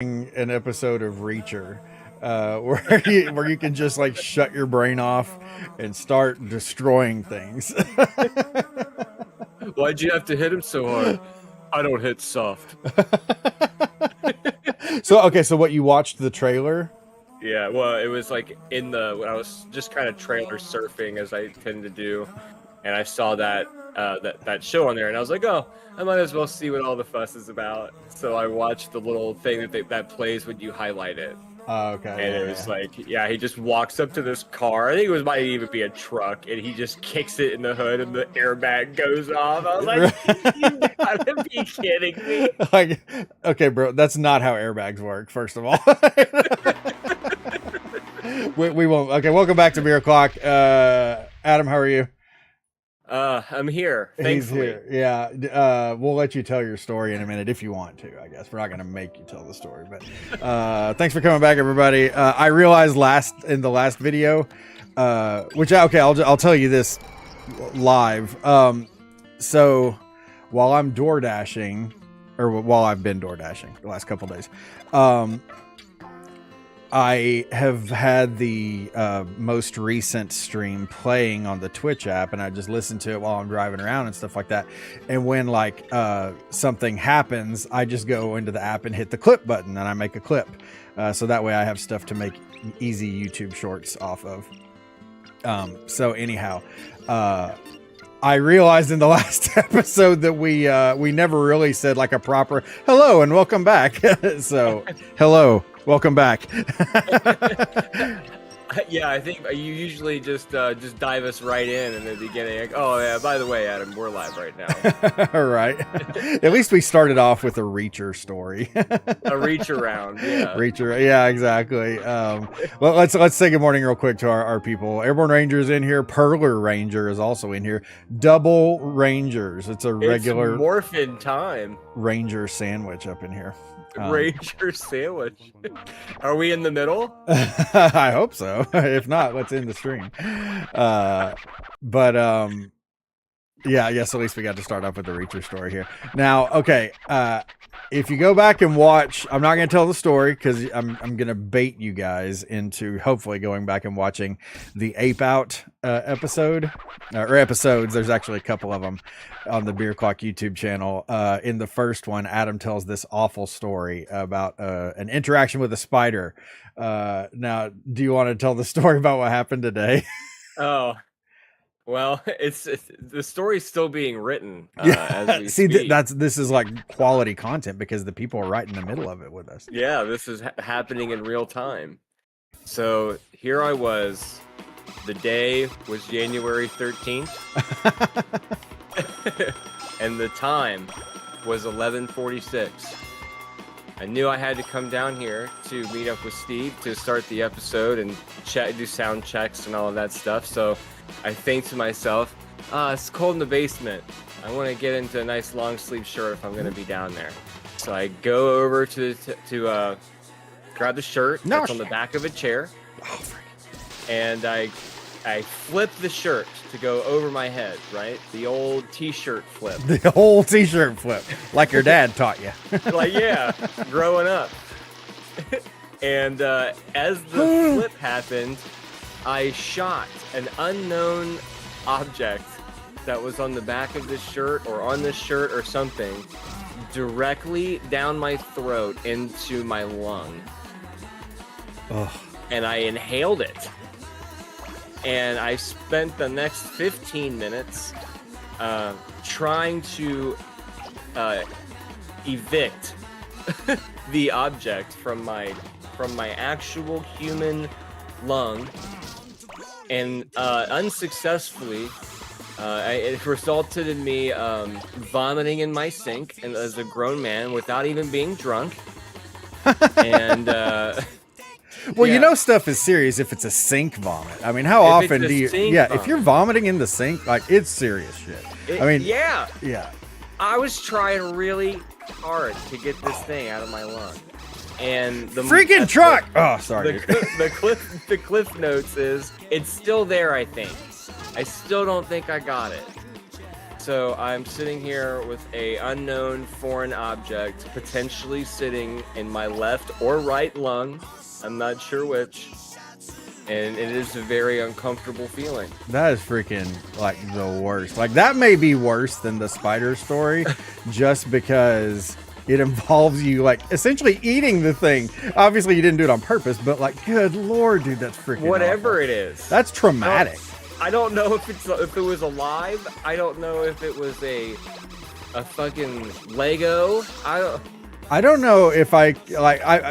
an episode of Reacher, where you can just like shut your brain off and start destroying things. Why'd you have to hit him so hard? I don't hit soft. So what, you watched the trailer? Yeah, well, it was like when I was just kind of trailer surfing as I tend to do, and I saw that show on there, and I was like, oh, I might as well see what all the fuss is about. So I watched the little thing that plays when you highlight it. Okay. And it was like, he just walks up to this car. I think might even be a truck, and he just kicks it in the hood, and the airbag goes off. I was like, you gotta be kidding me. Like, okay, bro, that's not how airbags work, first of all. we won't. Okay, welcome back to Beer O'Clock. Adam, how are you? I'm here. Thankfully. He's here. Yeah. We'll let you tell your story in a minute if you want to, I guess. We're not going to make you tell the story, but thanks for coming back, everybody. I realized in the last video, I'll tell you this live. So while I'm door dashing, or while I've been door dashing the last couple days, I have had the most recent stream playing on the Twitch app, and I just listen to it while I'm driving around and stuff like that. And when something happens, I just go into the app and hit the clip button, and I make a clip. So that way I have stuff to make easy YouTube shorts off of. So anyhow, I realized in the last episode that we never really said like a proper hello and welcome back. So hello. Welcome back. Yeah, I think you usually just dive us right in the beginning. Like, oh yeah, by the way, Adam, we're live right now. All right. At least we started off with a Reacher story. A reach around, yeah. Reacher, yeah, exactly. Well, let's say good morning real quick to our people. Airborne Rangers in here. Perler Ranger is also in here. Double Rangers. It's regular morphin time. Ranger sandwich up in here. Ranger sandwich. Are we in the middle? I hope so. If not, let's end the stream. Yeah, I guess at least we got to start off with the Reacher story here. Now, okay, if you go back and watch, I'm not going to tell the story because I'm going to bait you guys into hopefully going back and watching the Ape Out episode or episodes. There's actually a couple of them on the Beer Clock YouTube channel. In the first one, Adam tells this awful story about an interaction with a spider. Now, do you want to tell the story about what happened today? Oh. Well, it's the story's still being written. As we speak. This is like quality content because the people are right in the middle of it with us. Yeah, this is happening in real time. So here I was. The day was January 13th, and the time was 11:46. I knew I had to come down here to meet up with Steve to start the episode and do sound checks and all of that stuff. So I think to myself, it's cold in the basement. I want to get into a nice long sleeve shirt if I'm going to be down there. So I go over to grab the shirt that's on the back of a chair, and I flip the shirt to go over my head, right? The old t-shirt flip. The old t-shirt flip, like your dad taught you. Like, yeah, growing up. And as the flip happened, I shot an unknown object that was on the back of this shirt or on this shirt or something directly down my throat into my lung. Ugh. And I inhaled it. And I spent the next 15 minutes trying to evict the object from my actual human lung. And unsuccessfully, it resulted in me vomiting in my sink, and as a grown man without even being drunk. And well, yeah. You know, stuff is serious if it's a sink vomit. I mean, how often do you? Yeah, vomit. If you're vomiting in the sink, like it's serious shit. I mean, yeah. I was trying really hard to get this thing out of my lung. And the freaking truck. Sorry. The cliff notes is it's still there. I think. I still don't think I got it. So I'm sitting here with a unknown foreign object potentially sitting in my left or right lung. I'm not sure which. And it is a very uncomfortable feeling. That is freaking like the worst. Like that may be worse than the spider story just because it involves you like essentially eating the thing. Obviously you didn't do it on purpose, but like good Lord, dude, that's freaking whatever awful. it is. That's traumatic. I don't know if it was alive. I don't know if it was a fucking Lego. I don't know if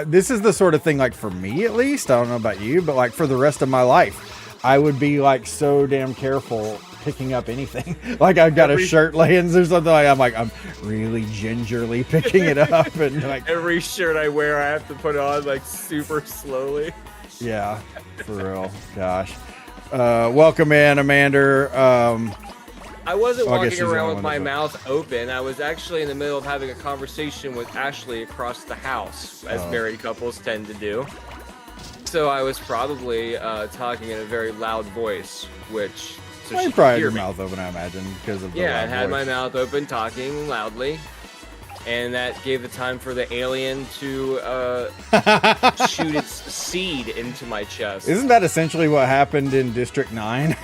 this is the sort of thing, like for me at least, I don't know about you, but like for the rest of my life, I would be like so damn careful picking up anything. Like I've got a shirt laying or something, I'm really gingerly picking it up. And like every shirt I wear, I have to put on like super slowly. Yeah, for real. Gosh. Welcome in, Amanda. I wasn't walking around with my mouth open. I was actually in the middle of having a conversation with Ashley across the house, as married couples tend to do. So I was probably talking in a very loud voice, which... So you probably had your mouth open, I imagine, because of the loud I had voice. my mouth open, talking loudly. And that gave the time for the alien to shoot its seed into my chest. Isn't that essentially what happened in District 9?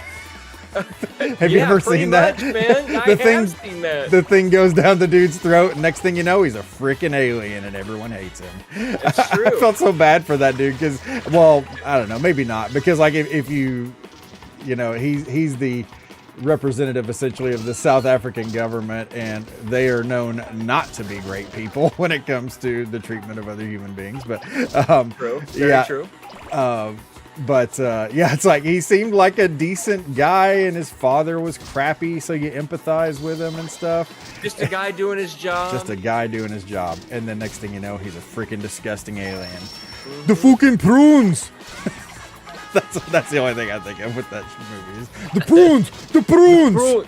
Have you ever seen much, that? Man. I have seen that. The thing goes down the dude's throat, and next thing you know, he's a freaking alien, and everyone hates him. It's true. I felt so bad for that dude because, well, I don't know, maybe not, because like if you know, he's the representative essentially of the South African government, and they are known not to be great people when it comes to the treatment of other human beings. But true, very true. But it's like he seemed like a decent guy, and his father was crappy, so you empathize with him and stuff. Just a guy doing his job. Just a guy doing his job, and then next thing you know, he's a freaking disgusting alien. Mm-hmm. The fucking prunes. That's the only thing I think of with that movie. Is the prunes, the prunes,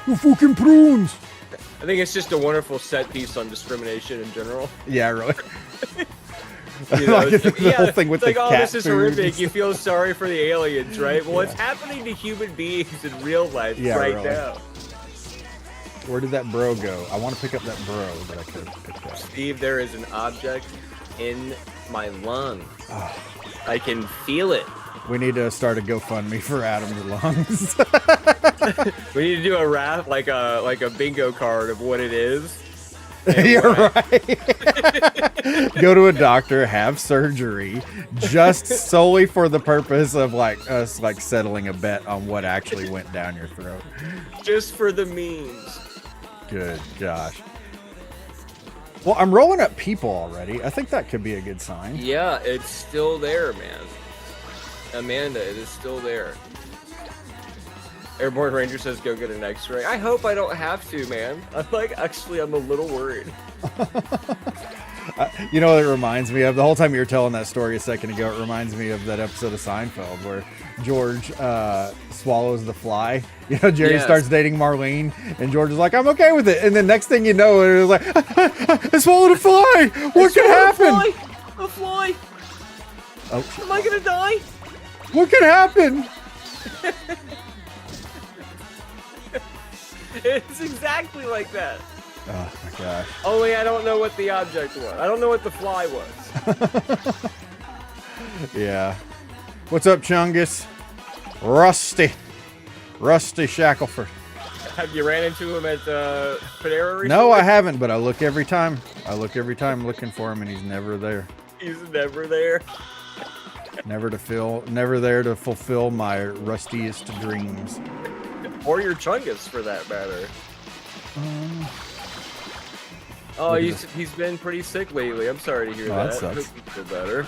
the fucking prunes. I think it's just a wonderful set piece on discrimination in general. Yeah, really. You know, like the whole thing with the cat this is food. horrific. You feel sorry for the aliens, right? Well, it's happening to human beings in real life right now. Where did that bro go? I want to pick up that bro, but I couldn't pick that up. Steve, there is an object in my lung. I can feel it. We need to start a GoFundMe for Adam's lungs. We need to do a rap, like a bingo card of what it is. You're right. Go to a doctor, have surgery, just solely for the purpose of like us like settling a bet on what actually went down your throat. Just for the memes. Good gosh. Well, I'm rolling up people already. I think that could be a good sign. Yeah, it's still there, man. Amanda, it is still there. Airborne Ranger says go get an x-ray. I hope I don't have to, man. I'm a little worried. You know what it reminds me of? The whole time you were telling that story a second ago, it reminds me of that episode of Seinfeld where George swallows the fly. You know, Jerry starts dating Marlene, and George is like, I'm okay with it. And then next thing you know, it was like, I swallowed a fly. What could happen? A fly. Oh, shit. Am I going to die? What could happen? It's exactly like that. Oh my gosh. Only I don't know what the object was. I don't know what the fly was. Yeah. What's up, Chungus? Rusty Shackelford. Have you ran into him at Panera recently? No, I haven't, but I look every time. Looking for him, and he's never there. He's never there. Never there to fulfill my rustiest dreams. Or your Chungus, for that matter. He's been pretty sick lately. I'm sorry to hear that. That sucks. I hope you feel better.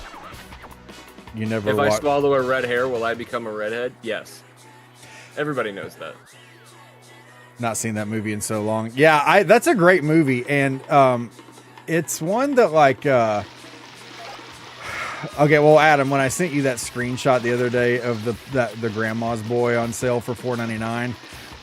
You never. If I swallow a red hair, will I become a redhead? Yes. Everybody knows that. Not seen that movie in so long. Yeah, that's a great movie, and it's one that like. Okay, well, Adam, when I sent you that screenshot the other day of the Grandma's Boy on sale for $4.99,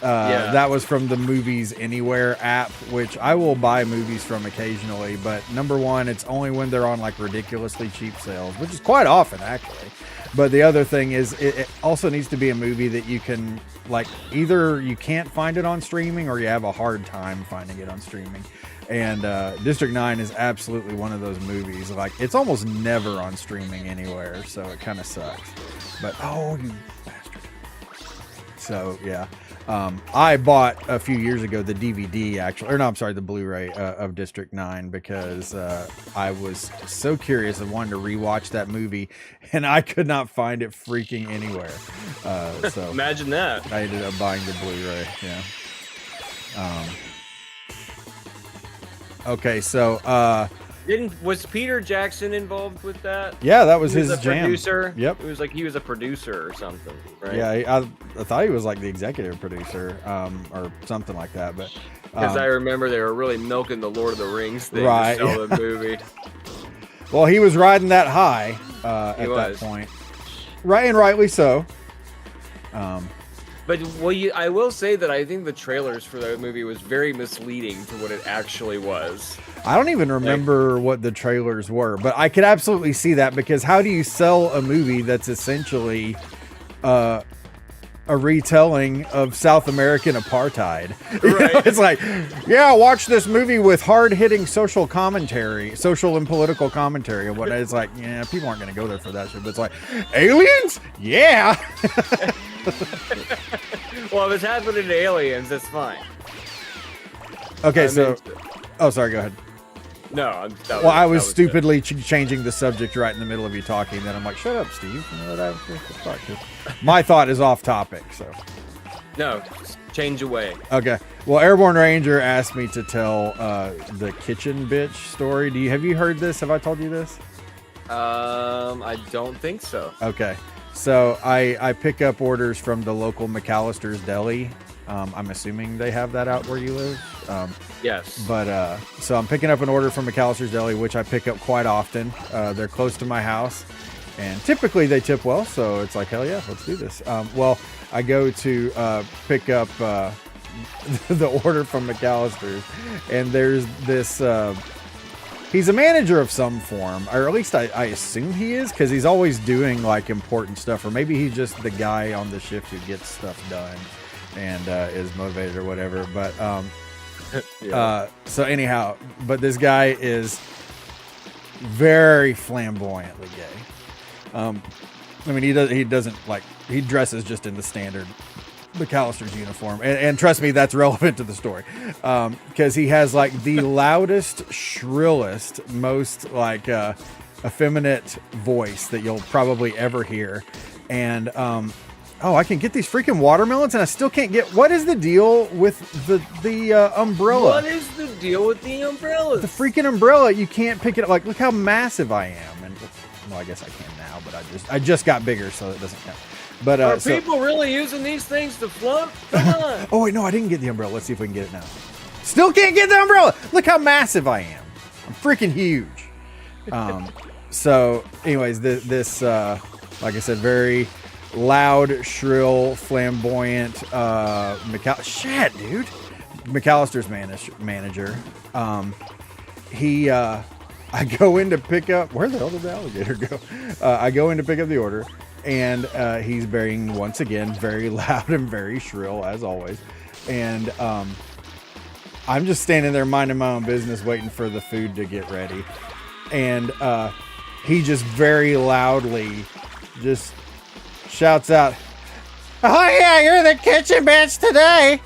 That was from the Movies Anywhere app, which I will buy movies from occasionally. But number one, it's only when they're on like ridiculously cheap sales, which is quite often actually. But the other thing is, it also needs to be a movie that you can like either you can't find it on streaming or you have a hard time finding it on streaming. And District 9 is absolutely one of those movies. Like it's almost never on streaming anywhere, so it kind of sucks. But oh, you bastard! So yeah. I bought a few years ago the DVD the Blu-ray of District 9 because I was so curious and wanted to rewatch that movie, and I could not find it freaking anywhere. So imagine that. I ended up buying the Blu-ray. Yeah. Okay, so was Peter Jackson involved with that? Yeah, that was He his a jam. Producer. Yep. It was like he was a producer or something, right? Yeah, I thought he was like the executive producer, or something like that. But because I remember they were really milking the Lord of the Rings thing right, to sell the movie. Well, he was riding that high at that point, right, and rightly so. But I will say that I think the trailers for that movie was very misleading to what it actually was. I don't even remember what the trailers were, but I could absolutely see that because how do you sell a movie that's essentially a retelling of South American apartheid? Right. It's like, yeah, watch this movie with hard-hitting social and political commentary and whatnot. It's like, yeah, people aren't going to go there for that shit. But it's like, aliens? Yeah. Well, if it's happening to aliens, that's fine. Okay, oh, sorry, go ahead. No, I was stupidly changing the subject right in the middle of you talking. Then I'm like, shut up, Steve. You know my thought is off topic, so. No, change away. Okay. Well, Airborne Ranger asked me to tell the kitchen bitch story. Have you heard this? Have I told you this? I don't think so. Okay. So I pick up orders from the local McAllister's Deli. I'm assuming they have that out where you live. Yes. But so I'm picking up an order from McAllister's Deli, which I pick up quite often. They're close to my house, and typically they tip well. So it's like, hell yeah, let's do this. Well, I go to pick up the order from McAllister's, and there's this. He's a manager of some form, or at least I assume he is, because he's always doing like important stuff, or maybe he's just the guy on the shift who gets stuff done and is motivated or whatever. But yeah. So anyhow, but this guy is very flamboyantly gay. I mean, he doesn't like, he dresses just in the standard McAllister's uniform, and trust me, that's relevant to the story, because he has like the loudest, shrillest, most like effeminate voice that you'll probably ever hear. And I can get these freaking watermelons, and I still can't get. What is the deal with the umbrella? What is the deal with the umbrella? The freaking umbrella, you can't pick it up. Like, look how massive I am, and well, I guess I can now, but I just got bigger, so it doesn't count. But are people really using these things to float? Come on. Oh wait, no, I didn't get the umbrella. Let's see if we can get it now. Still can't get the umbrella. Look how massive I am. I'm freaking huge. So, anyways, this like I said, very loud, shrill, flamboyant McAllister's manager. I go in to pick up. Where the hell did the alligator go? I go in to pick up the order. And he's being, once again, very loud and very shrill, as always. And I'm just standing there minding my own business, waiting for the food to get ready. And he just very loudly just shouts out, "Oh yeah, you're the kitchen bitch today!"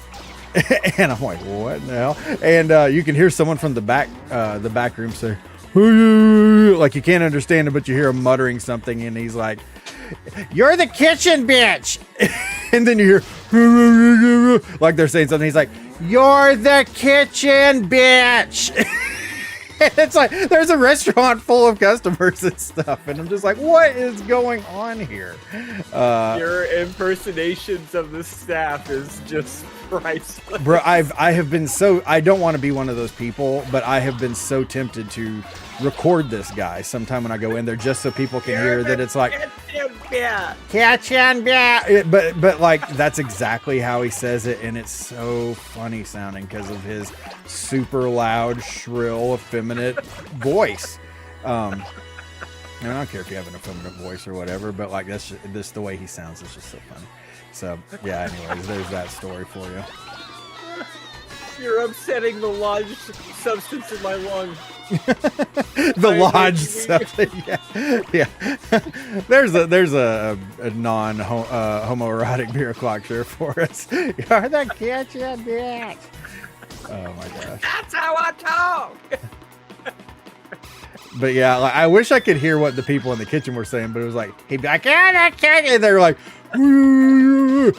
And I'm like, what in the hell? And you can hear someone from the back room say, like you can't understand it, but you hear him muttering something, and he's like, "You're the kitchen bitch." And then you hear like they're saying something. He's like, "You're the kitchen bitch." And it's like there's a restaurant full of customers and stuff, and I'm just like, what is going on here? Your impersonations of the staff is just priceless. Bro, I have been so, I don't want to be one of those people, but I have been so tempted to record this guy sometime when I go in there, just so people can hear that it's like, yeah. Catch and yeah. But like that's exactly how he says it, and it's so funny sounding because of his super loud, shrill, effeminate voice. And I don't care if you have an effeminate voice or whatever, but like that's just the way he sounds is just so funny. So yeah. Anyways, there's that story for you. You're upsetting the lodged substance in my lung. The lodged substance. Yeah. There's a non homoerotic beer clock shirt for us. You're the kitchen bitch. Oh my gosh. That's how I talk. But yeah, like, I wish I could hear what the people in the kitchen were saying, but it was like he'd be like, and they were like, it's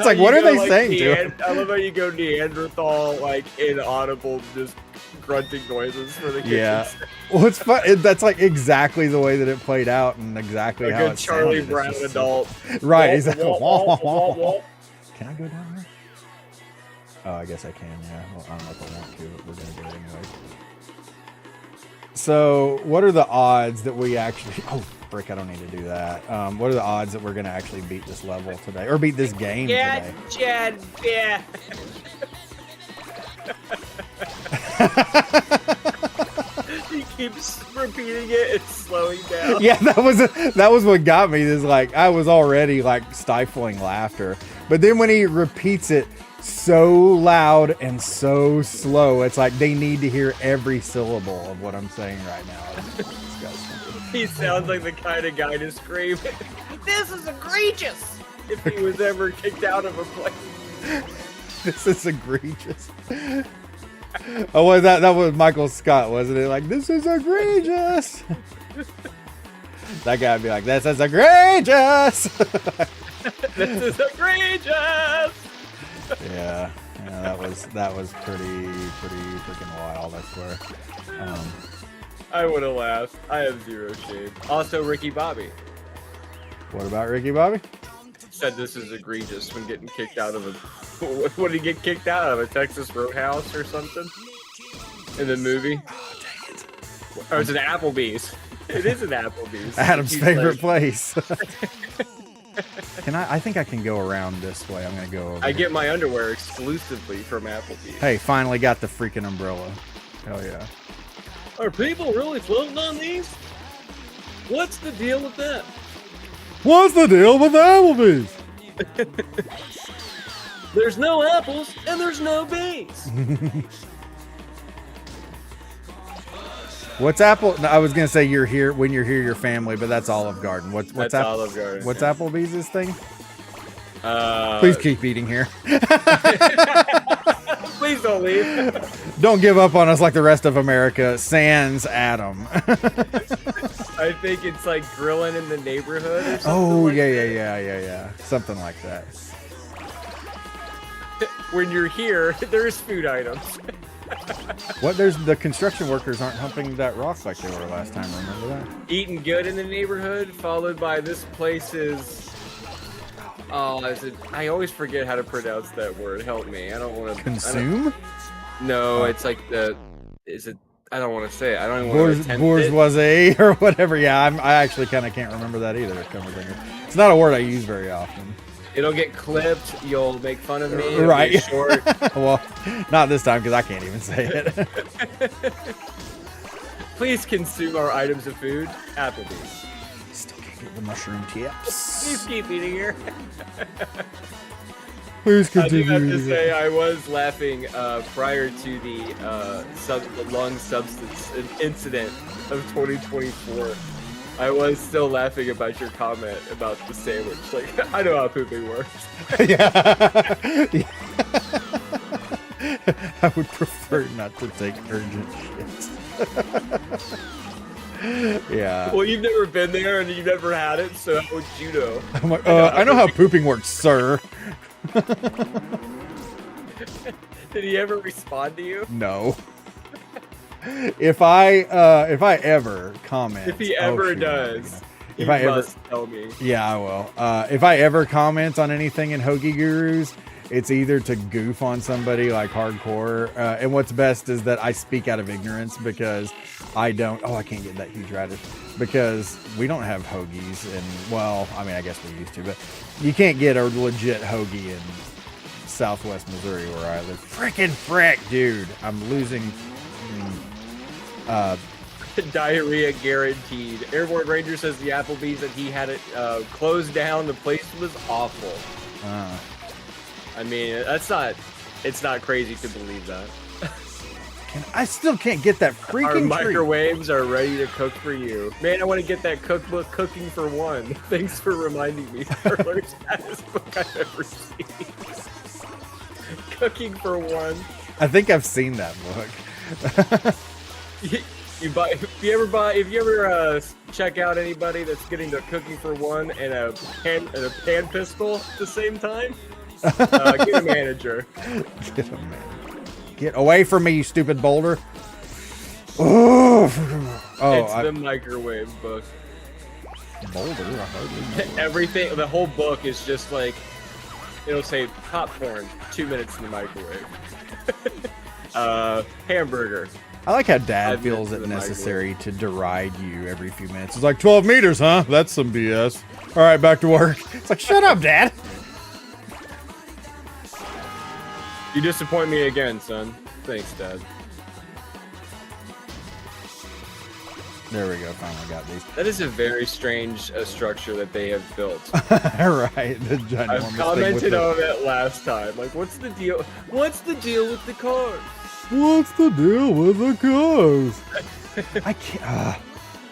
like, what are they saying to? I love how you go Neanderthal, like inaudible, just grunting noises for the kitchen. Yeah. Well, it's fun. That's like exactly the way that it played out, and exactly how it Charlie sounded. Brown adult. Right. He's like, Can I can I go down there? Oh, I guess I can. Yeah. Well, I don't know if I want to, but we're gonna do it anyway. So, what are the odds that we actually? Oh, frick! I don't need to do that. What are the odds that we're gonna actually beat this level today, or beat this game today? Chad, yeah. He keeps repeating it and slowing down. Yeah, that was what got me. Is like I was already like stifling laughter, but then when he repeats it so loud and so slow, it's like they need to hear every syllable of what I'm saying right now. He sounds like the kind of guy to scream, "This is egregious!" if he was ever kicked out of a place. This is egregious. Oh, was that was Michael Scott, wasn't it? Like, this is egregious. That guy'd be like, this is egregious. This is egregious. Yeah, that was pretty freaking wild, I swear. I would have laughed. I have zero shame. Also, Ricky Bobby What about Ricky Bobby? said this is egregious when getting kicked out of a. What did he get kicked out of? A Texas Roadhouse or something? In the movie? Oh, dang it. Or is it Applebee's? It is an Applebee's. Adam's favorite place. I think I can go around this way. I'm gonna go over I here. get my underwear exclusively from Applebee's. Hey, finally got the freaking umbrella. Hell yeah. Are people really floating on these? What's the deal with that? What's the deal with Applebee's? There's no apples and there's no bees. What's Apple? No, I was gonna say you're here when you're here, your family, but that's Olive Garden. What's That's Olive Garden. What's Yeah. Applebee's thing? Uh, Please keep eating here. Please don't leave. Don't give up on us like the rest of America. Sans Adam. I think it's like grilling in the neighborhood or something. Oh like yeah, that. yeah. Something like that. When you're here, there's food items. What? There's the construction workers aren't humping that rock like they were last time. Remember that? Eating good in the neighborhood, followed by this place is. Oh, I always forget how to pronounce that word. Help me. I don't want to Consume? No, it's like the. Is it? I don't want to say it. I don't even want to attempt it. Bourgeoisie or whatever. Yeah, I actually kind of can't remember that either. It's not a word I use very often. It'll get clipped. You'll make fun of me. It'll Right. be short. Well, not this time because I can't even say it. Please consume our items of food. Applebee's. Still can't get the mushroom tips. Please keep eating here. Please I do continue. have to say I was laughing prior to the lung substance incident of 2024. I was still laughing about your comment about the sandwich. Like, I know how pooping works. Yeah. I would prefer not to take urgent shits. Yeah. Well, you've never been there and you've never had it, so how would you know? I'm like, I know how pooping works, sir. Did he ever respond to you? No. If I ever comment, If he ever does, if you I ever, must tell me. yeah, I will. If I ever comment on anything in Hoagie Gurus, It's either to goof on somebody like hardcore, and what's best is that I speak out of ignorance because I don't. Oh, I can't get that huge radish because we don't have hoagies, and well, I mean, I guess we used to, but you can't get a legit hoagie in Southwest Missouri where I live. Frickin' frick, dude! I'm losing. Diarrhea guaranteed. Airborne Ranger says the Applebee's that he had it closed down. The place was awful. I mean, it's not crazy to believe that. I still can't get that freaking Our treat. microwaves are ready to cook for you. Man, I want to get that cookbook, Cooking for One. Thanks for reminding me. Our saddest book I've ever seen. Cooking for One. I think I've seen that book. If you ever check out anybody that's getting the Cooking for One and a pan pistol at the same time, get a manager. Get a manager. Get away from me, you stupid boulder. It's the microwave book. Boulder? I hardly know. Everything, the whole book is just like, it'll say popcorn, 2 minutes in the microwave. Hamburger. I like how Dad feels it necessary to deride you every few minutes. It's like 12 meters, huh? That's some BS. All right, back to work. It's like, shut up, Dad. You disappoint me again, son. Thanks, Dad. There we go. Finally got these. That is a very strange structure that they have built. Right. The ginormous I've commented on that last time. Like, what's the deal? What's the deal with the cars? What's the deal with the cars? I can't.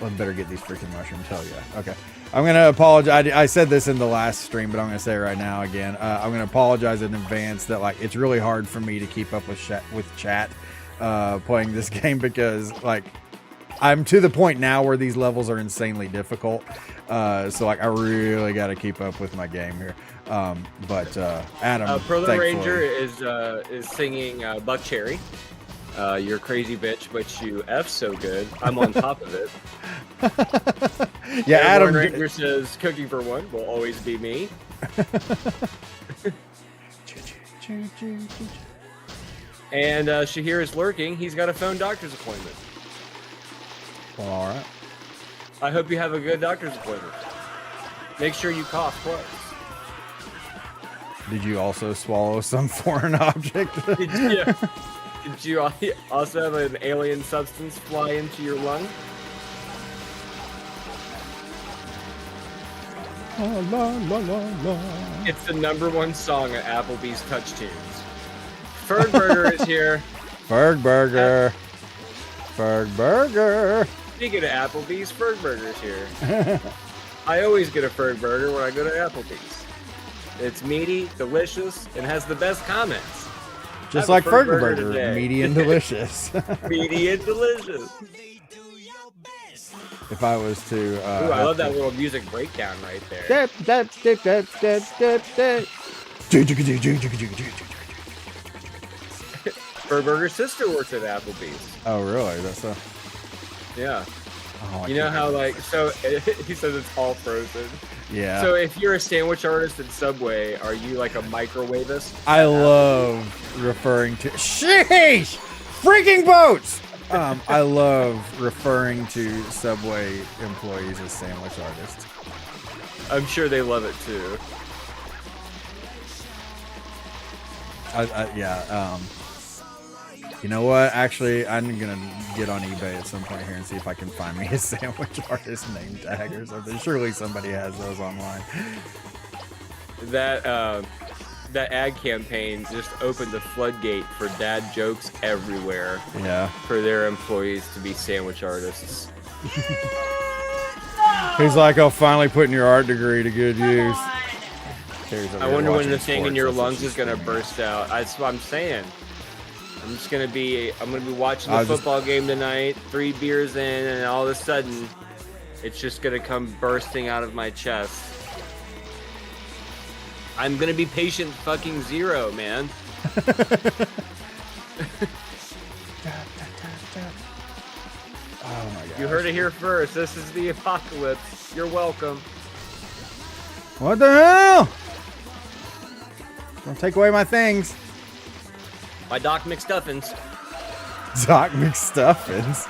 Well, I better get these freaking mushrooms. Hell yeah. Okay. I'm going to apologize. I said this in the last stream, but I'm going to say it right now again. I'm going to apologize in advance that like it's really hard for me to keep up with chat playing this game because like I'm to the point now where these levels are insanely difficult. So like I really got to keep up with my game here. But Adam, Pro the Ranger is singing Buck Cherry. You're a crazy bitch, but you F so good. I'm on top of it. Yeah, Adam Ranger says Cooking for One will always be me. And Shahir is lurking. He's got a phone doctor's appointment. Well, all right. I hope you have a good doctor's appointment. Make sure you cough twice. Did you also swallow some foreign object? Did you also have an alien substance fly into your lung? La, la, la, la, la. It's the #1 song at Applebee's Touch Tunes. Fergburger is here. Fergburger. Fergburger. Speaking of Applebee's, Fergburger is here. I always get a Fergburger when I go to Applebee's. It's meaty, delicious, and has the best comments. Just like Fergburger, meaty and delicious. Meaty and delicious. If I was to... Ooh, I love that little music breakdown right there. Fergburger's sister works at Applebee's. Oh, really? That's a... Yeah. Oh, you know how, like, so he says it's all frozen. Yeah. So if you're a sandwich artist at Subway, are you like a microwavist? I love referring to... Sheesh! Freaking boats! I love referring to Subway employees as sandwich artists. I'm sure they love it too. Yeah. You know what? Actually, I'm gonna get on eBay at some point here and see if I can find me a sandwich artist name tag or something. Surely somebody has those online. That ad campaign just opened the floodgate for dad jokes everywhere. Yeah. For their employees to be sandwich artists. He's like, "Oh, finally putting your art degree to good use." I wonder when the thing in your lungs is gonna burst out. That's what I'm saying. I'm gonna be watching the football game tonight, 3 beers in, and all of a sudden, it's just gonna come bursting out of my chest. I'm gonna be patient fucking zero, man. Oh my god. You heard it here first. This is the apocalypse. You're welcome. What the hell? Don't take away my things. My Doc McStuffins. Doc McStuffins.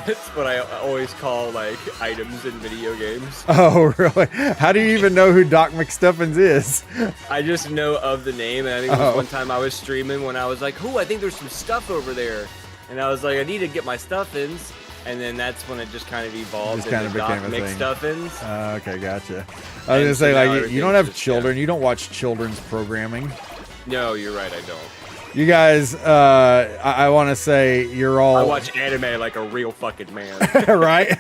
That's what I always call like items in video games. Oh, really? How do you even know who Doc McStuffins is? I just know of the name, and I think it was one time I was streaming when I was like, "Oh, I think there's some stuff over there," and I was like, "I need to get my stuffins," and then that's when it just kind of evolved into Doc McStuffins. Okay, gotcha. I was gonna say, like, you don't have children. You don't watch children's programming. No, you're right. I don't. You guys, I want to say you're all... I watch anime like a real fucking man. Right?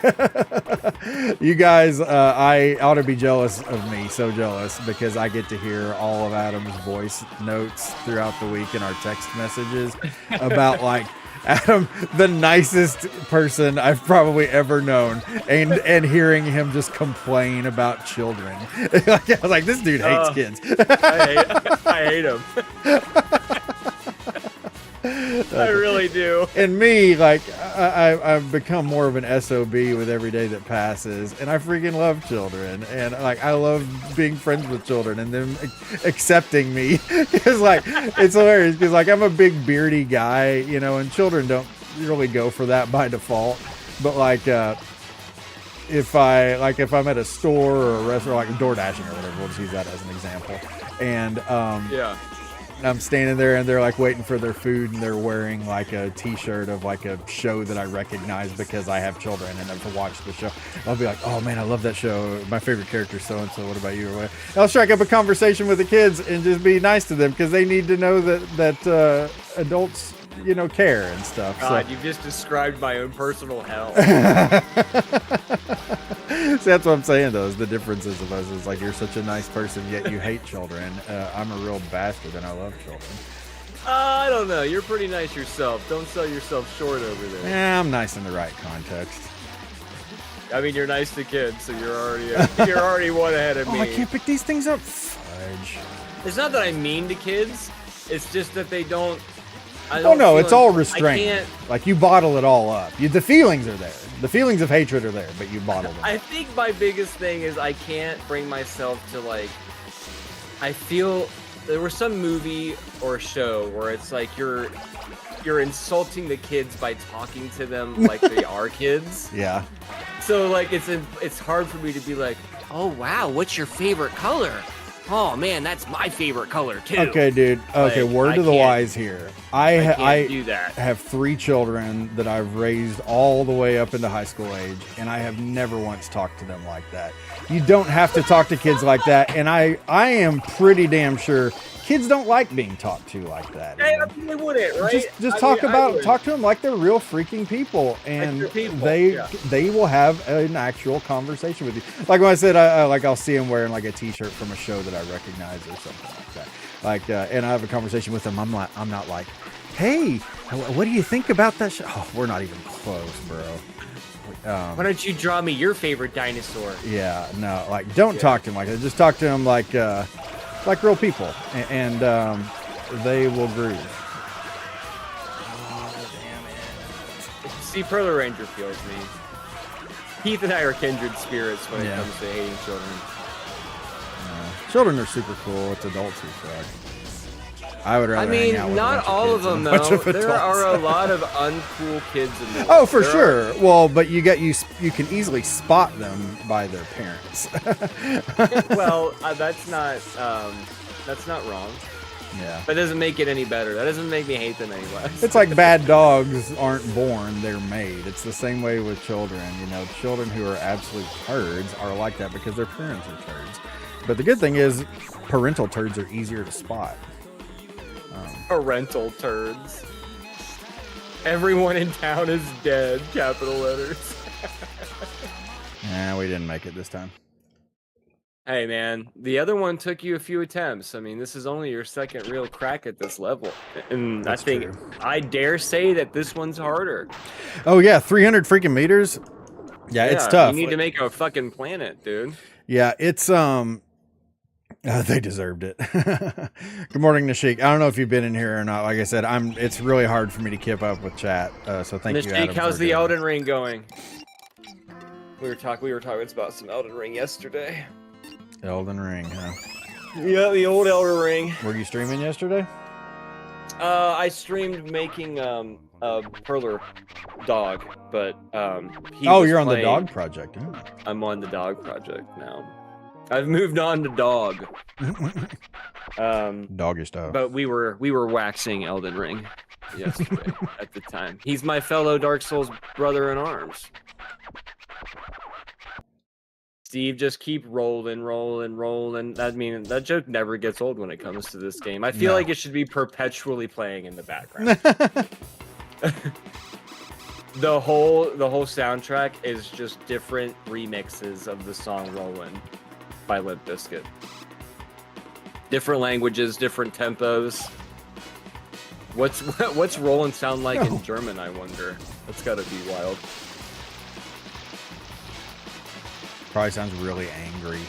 You guys, I ought to be jealous of me, so jealous, because I get to hear all of Adam's voice notes throughout the week in our text messages about, like, Adam, the nicest person I've probably ever known, and hearing him just complain about children. I was like, this dude hates kids. I hate him. I really do. And me, like, I've become more of an SOB with every day that passes, and I freaking love children, and like I love being friends with children and them accepting me. It's like, it's hilarious because like I'm a big beardy guy, you know, and children don't really go for that by default. But like, if I'm at a store or a restaurant, like door dashing or whatever, we'll just use that as an example, and yeah. I'm standing there and they're like waiting for their food and they're wearing like a t-shirt of like a show that I recognize because I have children and I've watched the show. I'll be like, oh man, I love that show. My favorite character is so-and-so. What about you? I'll strike up a conversation with the kids and just be nice to them because they need to know that adults, you know, care and stuff. God, you just described my own personal hell. See, that's what I'm saying, though, is the differences of us. Is like, you're such a nice person, yet you hate children. I'm a real bastard, and I love children. I don't know. You're pretty nice yourself. Don't sell yourself short over there. Yeah, I'm nice in the right context. I mean, you're nice to kids, so you're already one ahead of me. I can't pick these things up. Fudge. It's not that I'm mean to kids. It's just that they don't. Oh no, it's all restraint. Like you bottle it all up. The feelings are there. The feelings of hatred are there, but you bottle them. I think my biggest thing is I can't bring myself to like. I feel there was some movie or show where it's like you're insulting the kids by talking to them like they are kids. Yeah. So like it's hard for me to be like, oh wow, what's your favorite color? Oh man, that's my favorite color too. Okay, dude. Okay, like, word to the wise here. I do that. Have 3 children that I've raised all the way up into high school age, and I have never once talked to them like that. You don't have to talk to kids like that, and I am pretty damn sure kids don't like being talked to like that. They wouldn't, right? Just talk to them like they're real freaking people, and they will have an actual conversation with you. Like when I said, I'll see them wearing like a T-shirt from a show that I recognize or something like that. Like, and I have a conversation with them. I'm not like, hey, what do you think about that show? Oh, we're not even close, bro. Why don't you draw me your favorite dinosaur? Yeah, no, like don't talk to them like that. Just talk to them like real people, and they will groove. Oh, damn it. See, Pearl Ranger feels me. Heath and I are kindred spirits when it comes to hating children. Children are super cool. It's adults who suck. I would rather hang out with not all of them, though. There are a lot of uncool kids in there. Oh, for sure. Well, but you can easily spot them by their parents. Well, that's not wrong. Yeah. That doesn't make it any better. That doesn't make me hate them any less. It's like bad dogs aren't born, they're made. It's the same way with children. You know, children who are absolute turds are like that because their parents are turds. But the good thing is parental turds are easier to spot. Parental turds. Everyone in town is dead, capital letters. Nah, we didn't make it this time. Hey man, the other one took you a few attempts. I mean, this is only your second real crack at this level. And I think I dare say that this one's harder. Oh yeah, 300 freaking meters. Yeah, it's tough. You need to make a fucking planet, dude. Yeah, it's they deserved it. Good morning, Nashik. I don't know if you've been in here or not. Like I said, it's really hard for me to keep up with chat. So thank you, Adam. Nashik, how's the Elden Ring going? We were talking about some Elden Ring yesterday. Elden Ring, huh? Yeah, the old Elder Ring. Were you streaming yesterday? I streamed making a perler dog, but you're on the dog project. Oh. I'm on the dog project now. I've moved on to dog. Doggy stuff. But we were waxing Elden Ring yesterday at the time. He's my fellow Dark Souls brother in arms. Steve, just keep rolling. I mean, that joke never gets old when it comes to this game. I feel like it should be perpetually playing in the background. The whole soundtrack is just different remixes of the song "Rollin'" by Limp Bizkit. Different languages, different tempos. What's "Rollin'" sound like in German? I wonder. That's got to be wild. Probably sounds really angry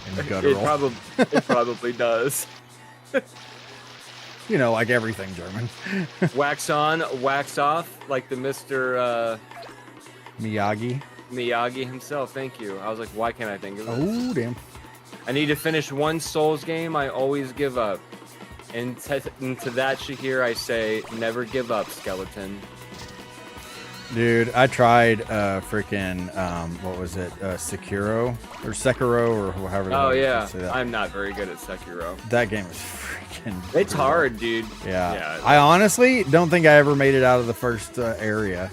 and guttural. It probably does. You know, like everything German. Wax on, wax off, like the Mr. Miyagi himself. Thank you. I was like, why can't I think of it? Oh, damn. I need to finish one Souls game. I always give up. And to that, Shahir, I say, never give up, skeleton. Dude, I tried freaking what was it? Sekiro or however. Oh yeah, I'm not very good at Sekiro. That game is freaking. It's hard, dude. Yeah. I honestly don't think I ever made it out of the first area.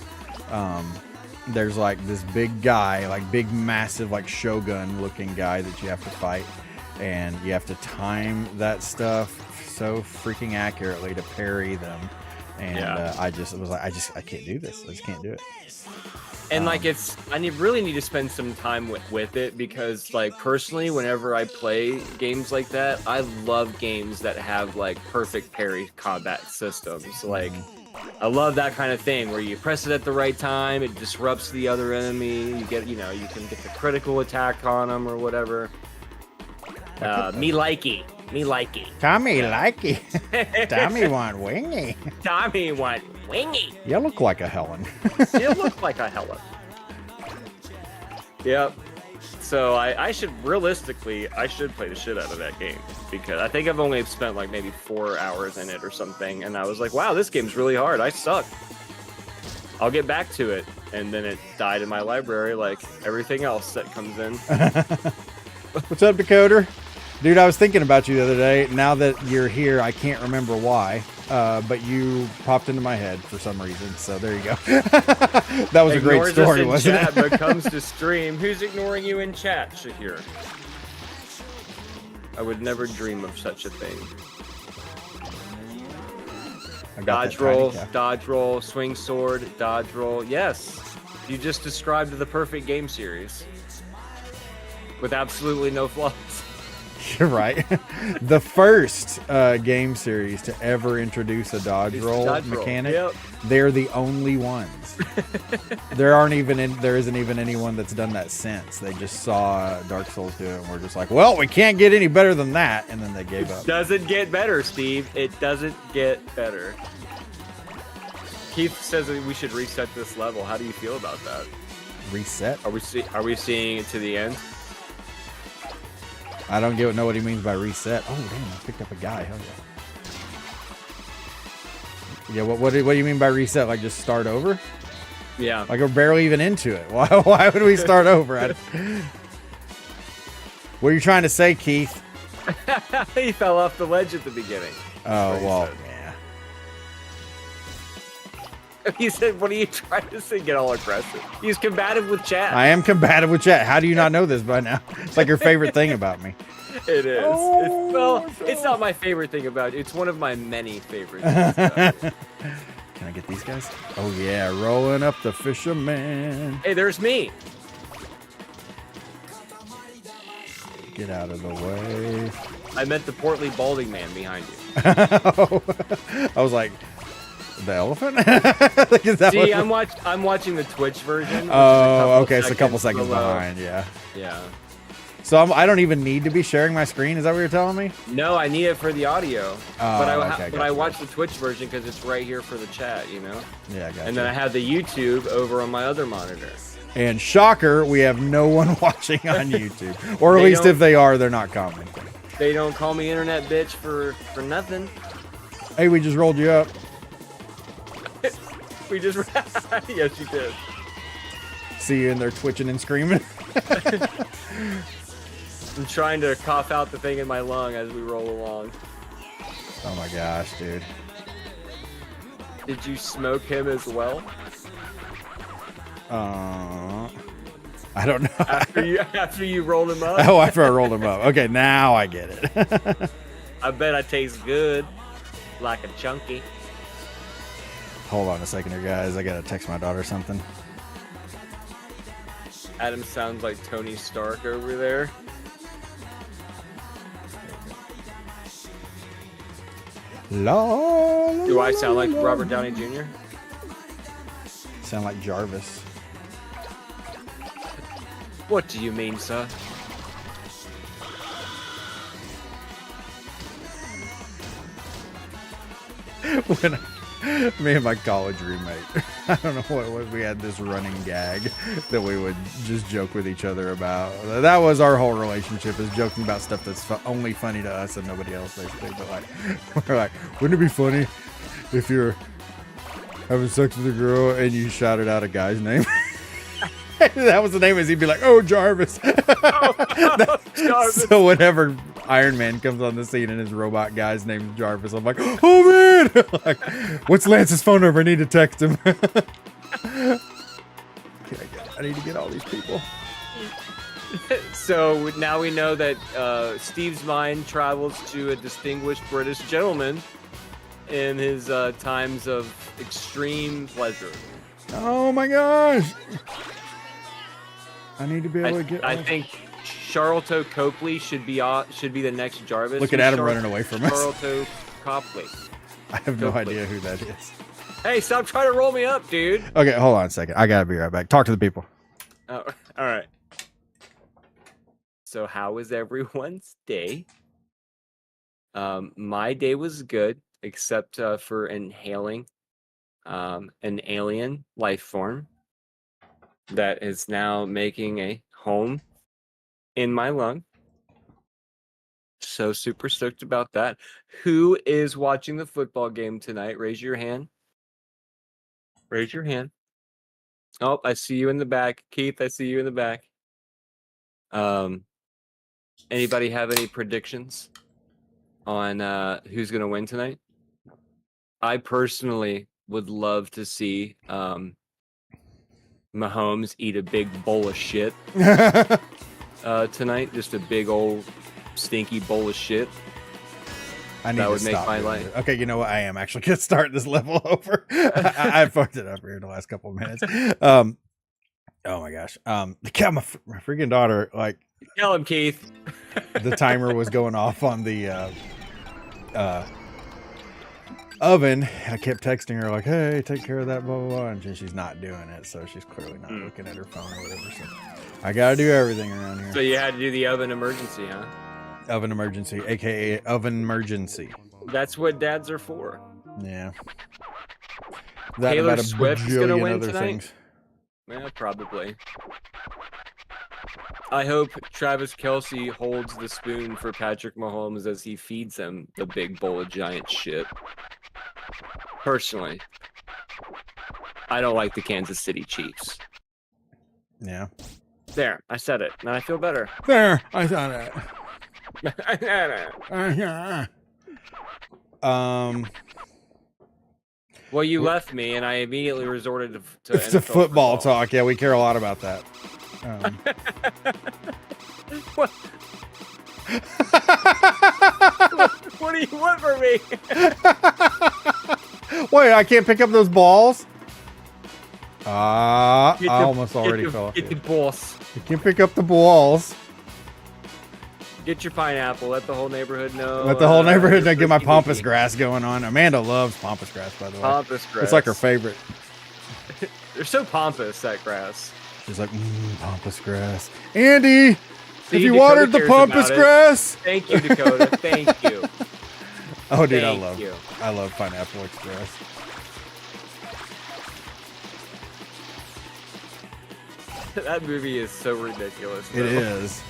There's like this big guy, like big, massive, like Shogun-looking guy that you have to fight, and you have to time that stuff so freaking accurately to parry them. And I can't do this. I just can't do it. And like really need to spend some time with it, because like personally, whenever I play games like that, I love games that have like perfect parry combat systems. Like I love that kind of thing where you press it at the right time, it disrupts the other enemy. You can get the critical attack on them or whatever. Me likey. Tommy likey. Tommy want wingy. Tommy want wingy. You look like a Helen. You look like a Helen. Yep. So I should play the shit out of that game, because I think I've only spent like maybe 4 hours in it or something, and I was like, wow, this game's really hard. I suck. I'll get back to it. And then it died in my library like everything else that comes in. What's up, Decoder? Dude, I was thinking about you the other day. Now that you're here, I can't remember why, but you popped into my head for some reason. So there you go. That was a great story, wasn't it? But comes to stream. Who's ignoring you in chat, Shahir? I would never dream of such a thing. Dodge roll, swing sword, dodge roll. Yes, you just described the perfect game series with absolutely no flaws. You're right. The first game series to ever introduce a dodge roll mechanic. Yep. They're the only ones. There isn't even anyone that's done that since. They just saw Dark Souls do it, and we're just like, well, we can't get any better than that, and then they gave up. It doesn't get better, Steve. It doesn't get better. Keith says that we should reset this level. How do you feel about that? Reset? Are we seeing it to the end? I don't know what he means by reset. Oh, damn, I picked up a guy. Hell yeah. Yeah, what do you mean by reset? Like just start over? Yeah. Like we're barely even into it. Why would we start over? What are you trying to say, Keith? He fell off the ledge at the beginning. Oh, well, yeah. He said, what are you trying to say? Get all aggressive. He's combative with chat. I am combative with chat. How do you not know this by now? It's like your favorite thing about me. It is. It's not my favorite thing about you. It's one of my many favorite things about you. Can I get these guys? Oh, yeah. Rolling up the fisherman. Hey, there's me. Get out of the way. I meant the portly balding man behind you. I was like, the elephant? See, I'm watching the Twitch version. Oh, okay. It's a couple seconds behind. Yeah. Yeah. So I don't even need to be sharing my screen. Is that what you're telling me? No, I need it for the audio. Oh, but I watch the Twitch version because it's right here for the chat, you know? Yeah, I got And then I have the YouTube over on my other monitor. And shocker, we have no one watching on YouTube. Or at least if they are, they're not commenting. They don't call me internet bitch for nothing. Hey, we just rolled you up. We just yes, you did. See you in there twitching and screaming. I'm trying to cough out the thing in my lung as we roll along. Oh my gosh, dude. Did you smoke him as well? I don't know. After you rolled him up? Oh, after I rolled him up. Okay, now I get it. I bet I taste good. Like a chunky. Hold on a second here, guys. I gotta text my daughter something. Adam sounds like Tony Stark over there. Do I sound like Robert Downey Jr.? Sound like Jarvis. What do you mean, sir? When me and my college roommate, I don't know what it was, we had this running gag that we would just joke with each other about. That was our whole relationship, is joking about stuff that's only funny to us and nobody else, basically. But like, we're like, wouldn't it be funny if you're having sex with a girl and you shouted out a guy's name? That was the name, is he'd be like, oh, Jarvis. Jarvis. So whenever Iron Man comes on the scene and his robot guy's name's Jarvis, I'm like, oh man, like, what's Lance's phone number? I need to text him. I need to get all these people. So now we know that Steve's mind travels to a distinguished British gentleman in his times of extreme pleasure. Oh my gosh. I need to be able to get. I think Charlton Copley should be the next Jarvis. Look at Adam running away from us. Charlton Copley. I have no idea who that is. Hey, stop trying to roll me up, dude. Okay, hold on a second. I gotta be right back. Talk to the people. Oh, all right. So, how was everyone's day? My day was good, except for inhaling an alien life form that is now making a home in my lung. So super stoked about that. Who is watching the football game tonight? Raise your hand. Raise your hand. Oh, I see you in the back. Keith, I see you in the back. Anybody have any predictions on who's going to win tonight? I personally would love to see Mahomes eat a big bowl of shit tonight. Just a big old stinky bowl of shit. That would make my life. Okay, you know what? I am actually gonna start this level over. I fucked it up here in the last couple of minutes. Oh my gosh. My freaking daughter, like, tell him, Keith. The timer was going off on the oven. I kept texting her like, hey, take care of that, blah blah blah, and she's not doing it, so she's clearly not looking at her phone or whatever. So I gotta do everything around here. So you had to do the oven emergency, huh? Oven emergency, aka oven emergency. That's what dads are for. Yeah. That Taylor about a Swift's gonna win other tonight? things. Yeah, probably. I hope Travis Kelce holds the spoon for Patrick Mahomes as he feeds him the big bowl of giant shit. Personally, I don't like the Kansas City Chiefs. Yeah. There, I said it. Now I feel better. There, I thought it. Well, you left me, and I immediately resorted to it's a football talk. Yeah, we care a lot about that. What? What do you want from me? Wait, I can't pick up those balls? I almost already fell off. Get the balls. You can pick up the balls. Get your pineapple. Let the whole neighborhood know. Let the whole neighborhood know. Get my pampas grass going on. Amanda loves pampas grass, by the way. Pampas grass. It's like her favorite. They're so pompous, that grass. She's like, pampas grass. Andy, See, have you Dakota watered the cares pampas about it. grass? Thank you, Dakota. Thank you. Oh, dude, Thank you. I love Pineapple Express. That movie is so ridiculous. It is.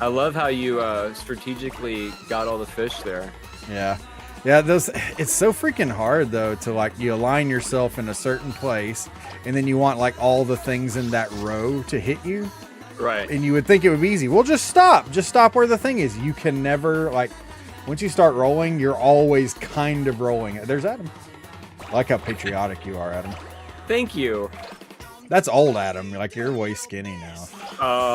I love how you strategically got all the fish there. Yeah. It's so freaking hard though to like you align yourself in a certain place and then you want like all the things in that row to hit you. Right. And you would think it would be easy. Well, just stop where the thing is. You can never like once you start rolling, you're always kind of rolling. There's Adam. I like how patriotic you are, Adam. Thank you. That's old Adam. Like you're way skinny now.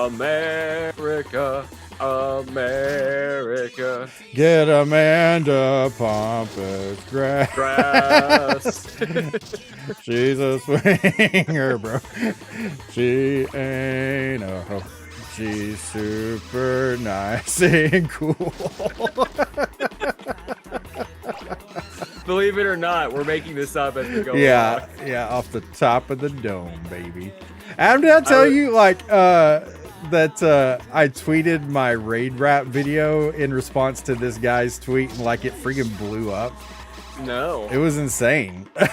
America, America. Get Amanda Pompous grass. She's a swinger, bro. She ain't a hoe. She's super nice and cool. Believe it or not, we're making this up as we go Yeah, along. yeah, off the top of the dome, baby. Adam, did I tell you like that I tweeted my raid rap video in response to this guy's tweet and like it freaking blew up? No. It was insane. I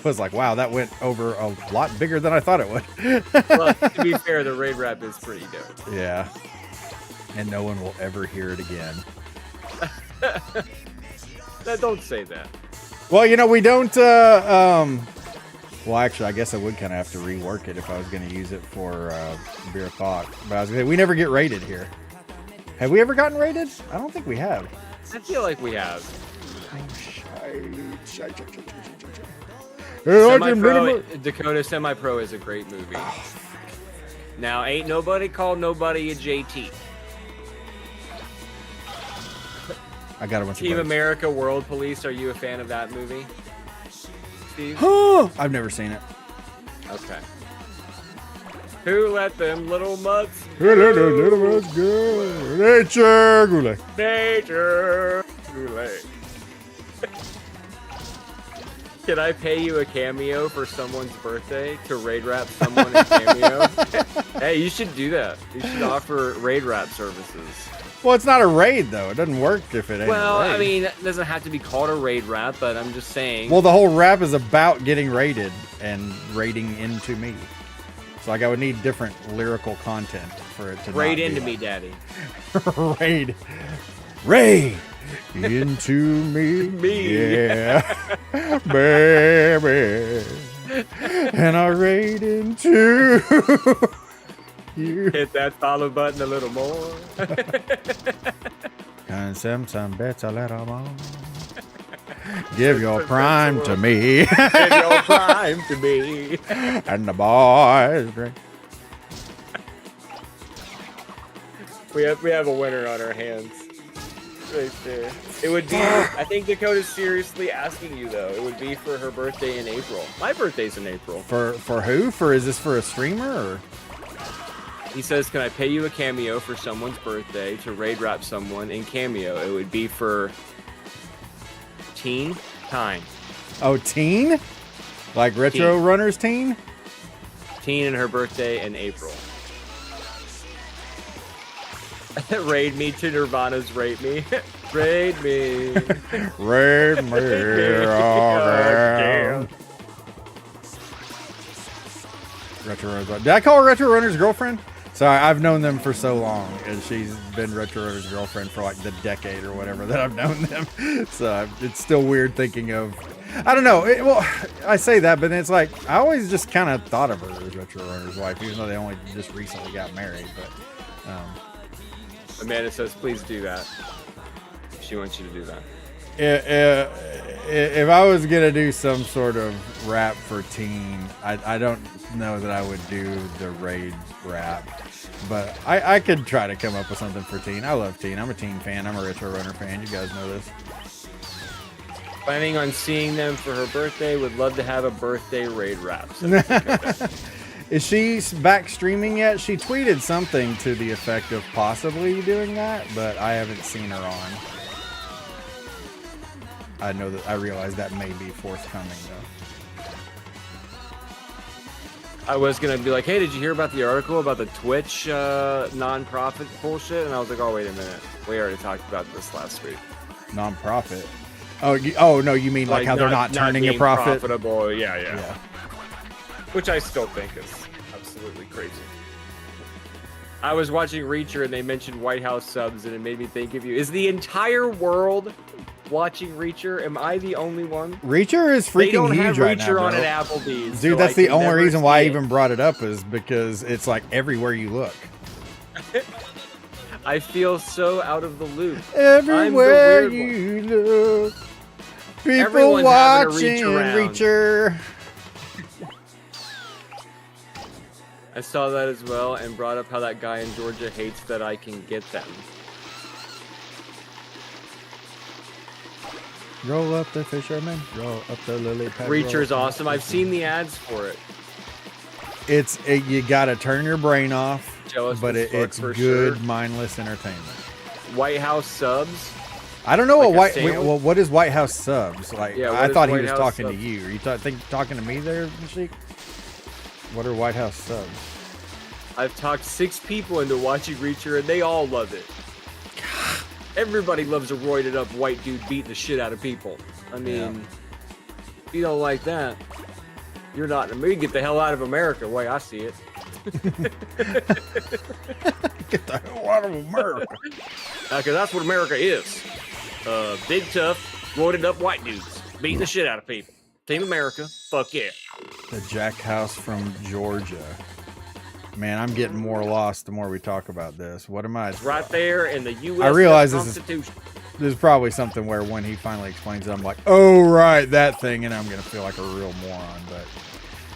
was like, wow, that went over a lot bigger than I thought it would. Well, to be fair, the raid rap is pretty dope. Yeah. And no one will ever hear it again. Don't say that. Well, you know, we don't well, actually, I guess I would kind of have to rework it if I was going to use it for Beer Thought. But I was going to say, we never get rated here. Have we ever gotten rated? I don't think we have. I feel like we have. Dakota Semi-Pro is a great movie. Now, ain't nobody called nobody a JT. I got a bunch Team of America World Police, are you a fan of that movie? Steve? I've never seen it. Okay. Who let them little mutts Who let the little ones go? Nature Goulet. Nature Goulet. Can I pay you a cameo for someone's birthday to raid rap someone in cameo? Hey, you should do that. You should offer raid rap services. Well, it's not a raid, though. It doesn't work if it ain't Well, a raid. I mean, it doesn't have to be called a raid rap, but I'm just saying. Well, the whole rap is about getting raided and raiding into me. So, like, I would need different lyrical content for it to raid not into be me, daddy. Raid into me. Me. Yeah. Baby. And I raid into you. Hit that follow button a little more. And some bets a little more. Give your prime to me. Give your prime to me. And the boys drink. We have a winner on our hands. Right there. It would be, I think Dakota's seriously asking you though. It would be for her birthday in April. My birthday's in April. For who? Is this for a streamer or? He says, can I pay you a cameo for someone's birthday to raid rap someone in cameo? It would be for Teen Time. Oh, teen? Like Retro Teen. Runners teen? Teen and her birthday in April. Raid me to Nirvana's Raid Me. Raid me. Raid me again. Retro Runners. Did I call her Retro Runners' girlfriend? Sorry, I've known them for so long, and she's been Retro Runners' girlfriend for like the decade or whatever that I've known them. So it's still weird thinking of. I don't know. Well, I say that, but it's like I always just kind of thought of her as Retro Runner's wife, even though they only just recently got married. But Amanda says, please do that. She wants you to do that. if I was gonna do some sort of rap for teen, I don't know that I would do the raid rap, but I could try to come up with something for teen. I love teen. I'm a teen fan. I'm a Retro Runner fan. You guys know this. Planning on seeing them for her birthday. Would love to have a birthday raid rap. Is she back streaming yet? She tweeted something to the effect of possibly doing that, but I haven't seen her on. I realize that may be forthcoming though. I was gonna be like, hey, did you hear about the article about the Twitch non-profit bullshit? And I was like, oh, wait a minute. We already talked about this last week. Non-profit. Oh no, you mean like how they're not turning a being profit? Profitable, yeah. Which I still think is absolutely crazy. I was watching Reacher and they mentioned White House subs and it made me think of you. Is the entire world watching Reacher? Am I the only one? Reacher is They don't freaking have huge right Reacher now, on bro. at Applebee's. Dude, so that's I the can only never reason why I see it. even brought it up is because it's like everywhere you look. I feel so out of the loop. Everywhere I'm the weird you look, people Everyone's having a watching reach around. Reacher. I saw that as well and brought up how that guy in Georgia hates that I can get them. Roll up the fisherman, roll up the lily pad. Reacher's awesome. I've seen the ads for it. You gotta turn your brain off, Jealous but as fuck it's for good, sure. mindless entertainment. White House subs. I don't know Like what is White House subs like. Yeah, I what is thought he White was House talking subs? to you. Are you talking to me there, Mashik? What are White House subs? I've talked 6 people into watching Reacher and they all love it. Everybody loves a roided up white dude beating the shit out of people. I mean, if you don't like that, you're not in the mood. Get the hell out of America, the way I see it. Get the hell out of America. Because that's what America is. Big, tough, roided up white dudes beating the shit out of people. Team America, fuck yeah. The Jack House from Georgia. Man, I'm getting more lost the more we talk about this. What am I? It's right there in the U.S. I realize this Constitution. is probably something where when he finally explains it, I'm like, oh, right, that thing. And I'm going to feel like a real moron. But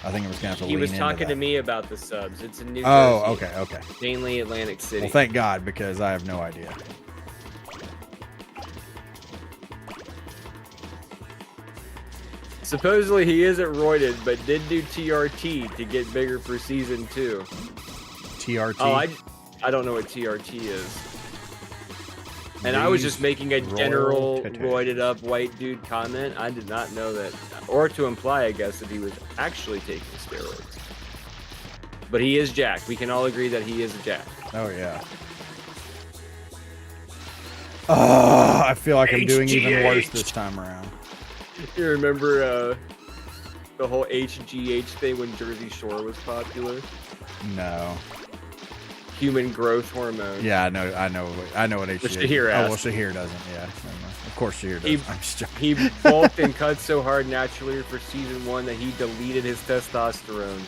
I think I'm just going to have to He lean was into talking to that. me about the subs. It's in New Oh, Jersey. okay. Mainly Atlantic City. Well, thank God, because I have no idea. Supposedly he isn't roided, but did do TRT to get bigger for season 2. TRT. Oh, I don't know what TRT is. And I was just making a general roided up white dude comment. I did not know that, or to imply, I guess, that he was actually taking steroids. But he is jacked. We can all agree that he is a jack. Oh, yeah. Oh, I feel like I'm doing even worse this time around. You remember the whole HGH thing when Jersey Shore was popular? No. Human growth hormone. Yeah, I know what HGH is. Shahir Oh, asked. well, Shahir doesn't. Yeah, of course Shahir does. I'm just joking. He bulked and cut so hard naturally for season 1 that he deleted his testosterone.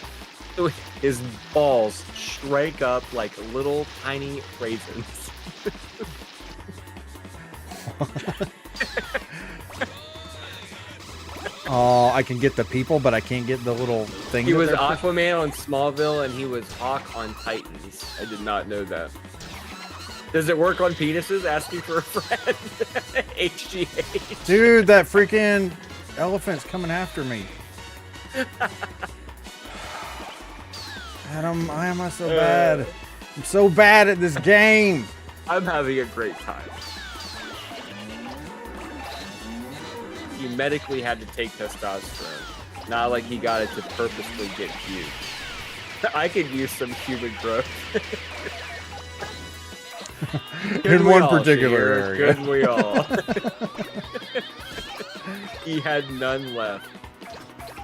So his balls shrank up like little tiny raisins. Oh, I can get the people, but I can't get the little thing. He that was they're- Aquaman on Smallville and he was Hawk on Titans. I did not know that. Does it work on penises? Asking for a friend. HGH. Dude, that freaking elephant's coming after me. Adam, why am I so bad? I'm so bad at this game. I'm having a great time. He medically had to take testosterone. Not like he got it to purposely get huge. I could use some human growth. In one particular area. Couldn't we all? He had none left.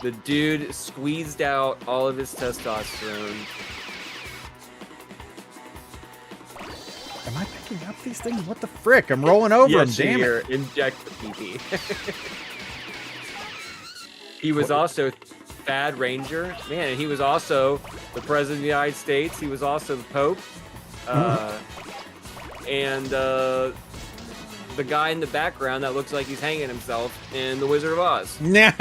The dude squeezed out all of his testosterone. Am I picking up these things? What the frick? I'm rolling over them. Yes, Damn it. here, inject the PP. He was also Thad Ranger. Man, and he was also the President of the United States. He was also the Pope. And the guy in the background that looks like he's hanging himself in The Wizard of Oz. Nah.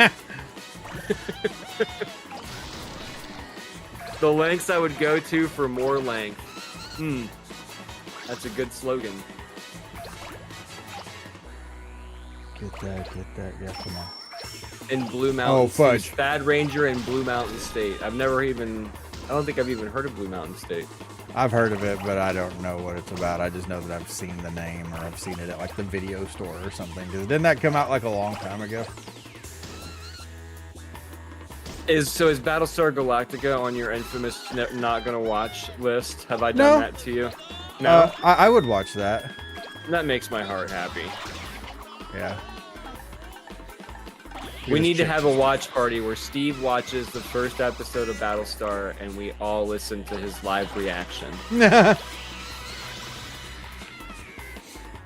The lengths I would go to for more length. That's a good slogan. Get that. Yeah, come on. In Blue Mountain. Oh, fudge. State. Thad Ranger in Blue Mountain State. I don't think I've even heard of Blue Mountain State. I've heard of it, but I don't know what it's about. I just know that I've seen the name or I've seen it at like the video store or something. Didn't that come out like a long time ago? Is Battlestar Galactica on your infamous not gonna watch list? Have I done that to you? No. I would watch that. That makes my heart happy. Yeah. We need to have a watch party where Steve watches the first episode of Battlestar and we all listen to his live reaction.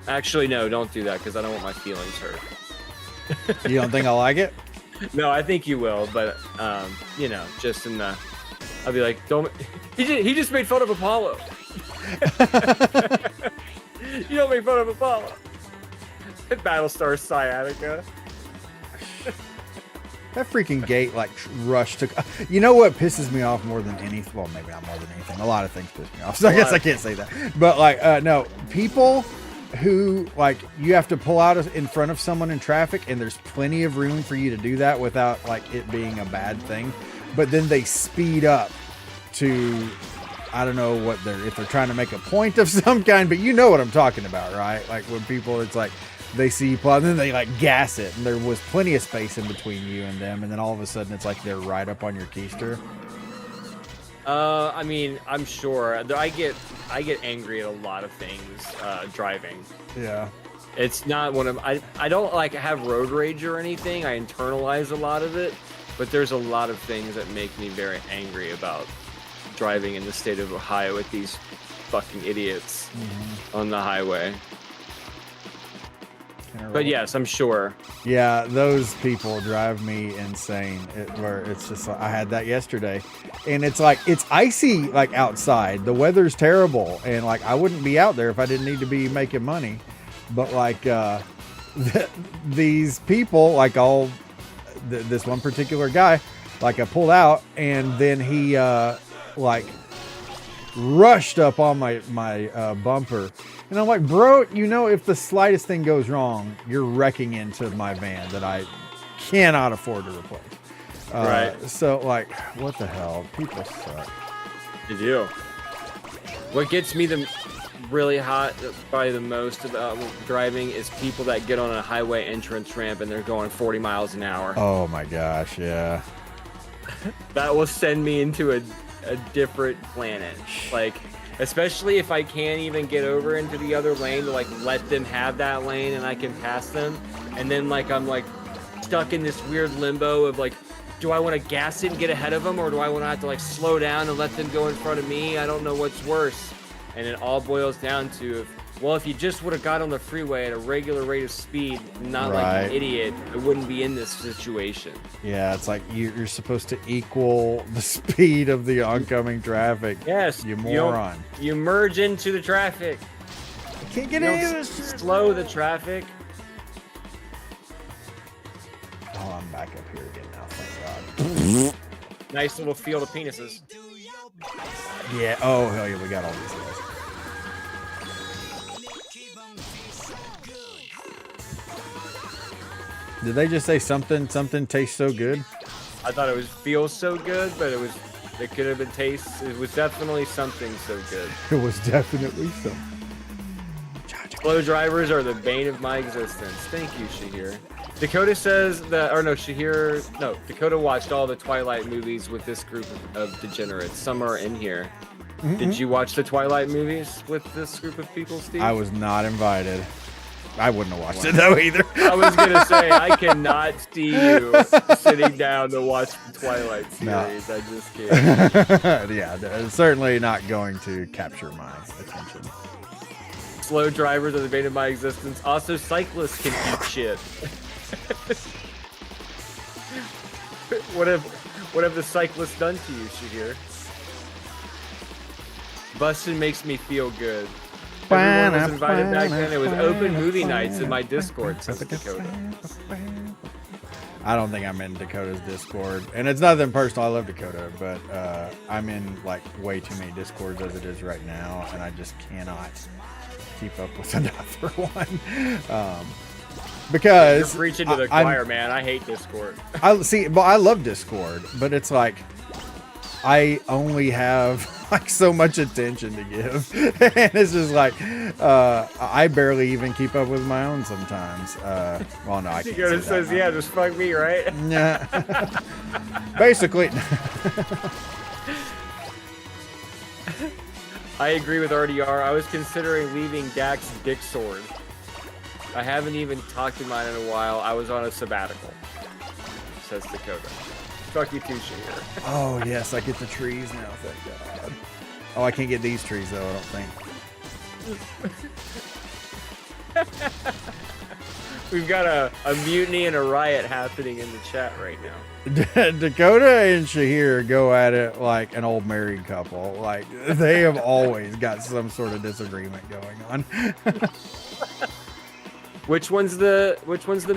Actually, no, don't do that because I don't want my feelings hurt. You don't think I like it? No, I think you will, but you know, just in the, I'll be like, don't. He just made fun of Apollo. You don't make fun of Apollo. Battlestar Sciatica. That freaking gate like rushed to. You know what pisses me off more than anything? Well, maybe not more than anything. A lot of things piss me off. So I guess I can't say that. But like, no, people who like you have to pull out in front of someone in traffic, and there's plenty of room for you to do that without like it being a bad thing. But then they speed up to, I don't know what if they're trying to make a point of some kind, but you know what I'm talking about, right? Like when people, it's like they see you and then they like gas it, and there was plenty of space in between you and them, and then all of a sudden it's like they're right up on your keister. I mean, I'm sure I get angry at a lot of things driving. Yeah. It's not one of I don't like have road rage or anything. I internalize a lot of it, but there's a lot of things that make me very angry about driving in the state of Ohio with these fucking idiots on the highway. But yes, I'm sure. Yeah, those people drive me insane. Where it's just, I had that yesterday, and it's like it's icy like outside. The weather's terrible, and like I wouldn't be out there if I didn't need to be making money. But like these people, like this one particular guy, like I pulled out, and then he like rushed up on my bumper. And I'm like, bro, you know, if the slightest thing goes wrong, you're wrecking into my van that I cannot afford to replace. Right. So, like, what the hell? People suck. They do. What gets me really hot, probably the most about driving, is people that get on a highway entrance ramp and they're going 40 miles an hour. Oh, my gosh, yeah. That will send me into a different planet. Like, especially if I can't even get over into the other lane to like let them have that lane and I can pass them, and then like I'm like stuck in this weird limbo of like, do I want to gas it and get ahead of them, or do I want to have to like slow down and let them go in front of me? I don't know what's worse. And it all boils down to, if you just would have got on the freeway at a regular rate of speed, not like an idiot, I wouldn't be in this situation. Yeah, it's like you're supposed to equal the speed of the oncoming traffic. Yes, you moron. You merge into the traffic. I can't get any of this. Slow the traffic. Oh, I'm back up here again now. Thank God. Nice little field of penises. Yeah. Oh hell yeah, we got all these guys. Did they just say something tastes so good? I thought it was feels so good, but it could have been taste. It was definitely something so good. It was definitely so. Slow drivers are the bane of my existence. Thank you, Shahir. Dakota says that, or no, Shahir, no, Dakota watched all the Twilight movies with this group of degenerates. Some are in here. Mm-hmm. Did you watch the Twilight movies with this group of people, Steve? I was not invited. I wouldn't have watched it though either. I was gonna say I cannot see you sitting down to watch the Twilight series. No. I just can't. Yeah, certainly not going to capture my attention. Slow drivers are the bane of my existence. Also, cyclists can eat shit. What have the cyclists done to you, Shahir? Bustin' makes me feel good. Everyone was invited back then. It was open movie nights in my Discord, says Dakota. I don't think I'm in Dakota's Discord, and it's nothing personal. I love Dakota, but I'm in like way too many Discords as it is right now, and I just cannot keep up with another one. Because you're preaching to the choir, man. I hate Discord. I see, but I love Discord, but it's like I only have like so much attention to give, and it's just like I barely even keep up with my own sometimes. Well, no, I can't. Dakota says, "Yeah, just fuck me, right?" Yeah, basically. I agree with RDR. I was considering leaving Dak's dick sword. I haven't even talked to mine in a while. I was on a sabbatical. says Dakota. Fuck you too, Shahir. Oh, yes, I get the trees now, thank God. Oh, I can't get these trees, though, I don't think. We've got a mutiny and a riot happening in the chat right now. Dakota and Shahir go at it like an old married couple. Like, they have always got some sort of disagreement going on. Which one's the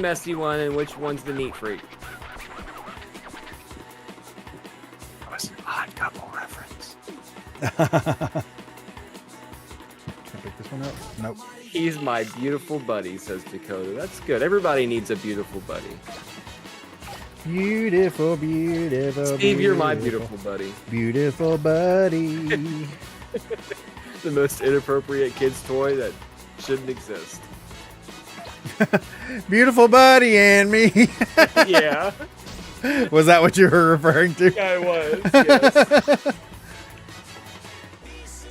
messy one and which one's the neat freak? That was an odd couple reference. Can I pick this one up? Nope. He's my beautiful buddy, says Dakota. That's good. Everybody needs a beautiful buddy. Beautiful, beautiful. Steve, you're my beautiful buddy. Beautiful buddy. The most inappropriate kid's toy that shouldn't exist. Beautiful buddy and me. Yeah. Was that what you were referring to? Yeah, I was. Yes.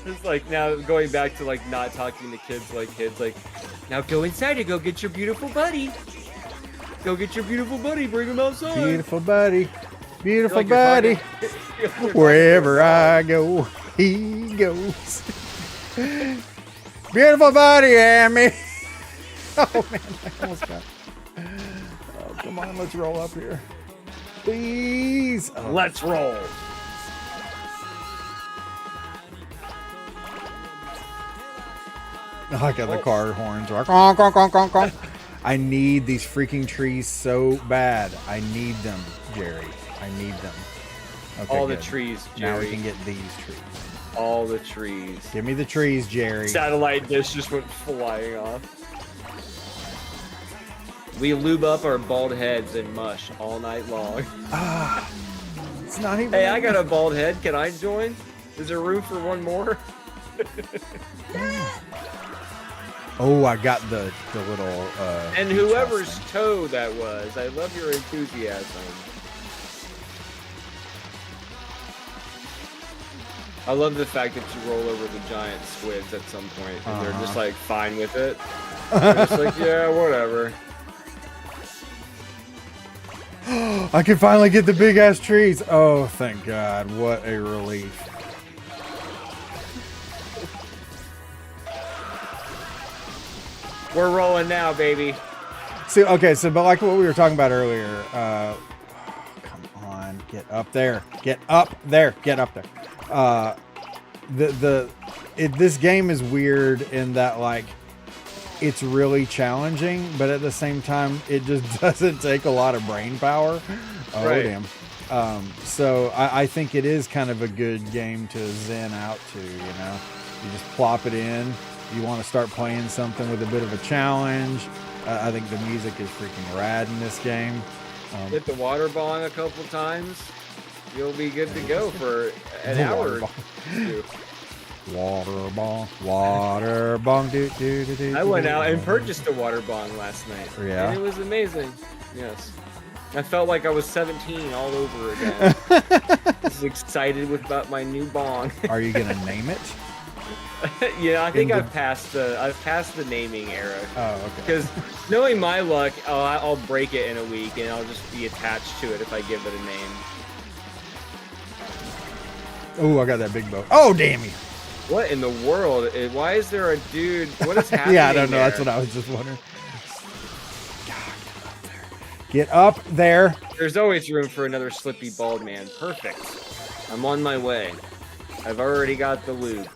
It's like now going back to like not talking to kids like now go inside and go get your beautiful buddy. Go get your beautiful buddy. Bring him outside. Beautiful buddy. Beautiful Like buddy. Wherever I go, he goes. Beautiful buddy and me. Oh man, I almost got. Oh, come on, let's roll up here. Please. Oh. Let's roll. Oh, I got the car horns. Conk, conk, conk, conk, conk. I need these freaking trees so bad. I need them, Jerry. I need them. Okay, All good. the trees, Jerry. Now we can get these trees. All the trees. Give me the trees, Jerry. Satellite dish just went flying off. We lube up our bald heads in mush all night long. Ah, it's not even. Hey, I got a bald head. Can I join? Is there room for one more? Oh, I got the little. And whoever's toe that was, I love your enthusiasm. I love the fact that you roll over the giant squids at some point, and they're just like fine with it. They're just like, yeah, whatever. I can finally get the big ass trees. Oh, thank God! What a relief. We're rolling now, baby. See, okay, so but like what we were talking about earlier. Come on, get up there, get up there, get up there. This game is weird in that like it's really challenging, but at the same time it just doesn't take a lot of brain power. Oh Right. damn. So I think it is kind of a good game to zen out to. You know, you just plop it in. You want to start playing something with a bit of a challenge. I think the music is freaking rad in this game. Hit the water bong a couple times. You'll be good to go for an hour. Water bong, do do do do. I went out and purchased a water bong last night. Yeah? And it was amazing. Yes. I felt like I was 17 all over again. I was excited about my new bong. Are you gonna name it? Yeah, I think I've passed the naming era. Oh, okay. Because knowing my luck, I'll break it in a week and I'll just be attached to it if I give it a name. Oh, I got that big boat. Oh, damn you! What in the world? Why is there a dude? What is happening? Yeah, I don't know. there? That's what I was just wondering. God, get up there. There's always room for another slippy bald man. Perfect. I'm on my way. I've already got the lube.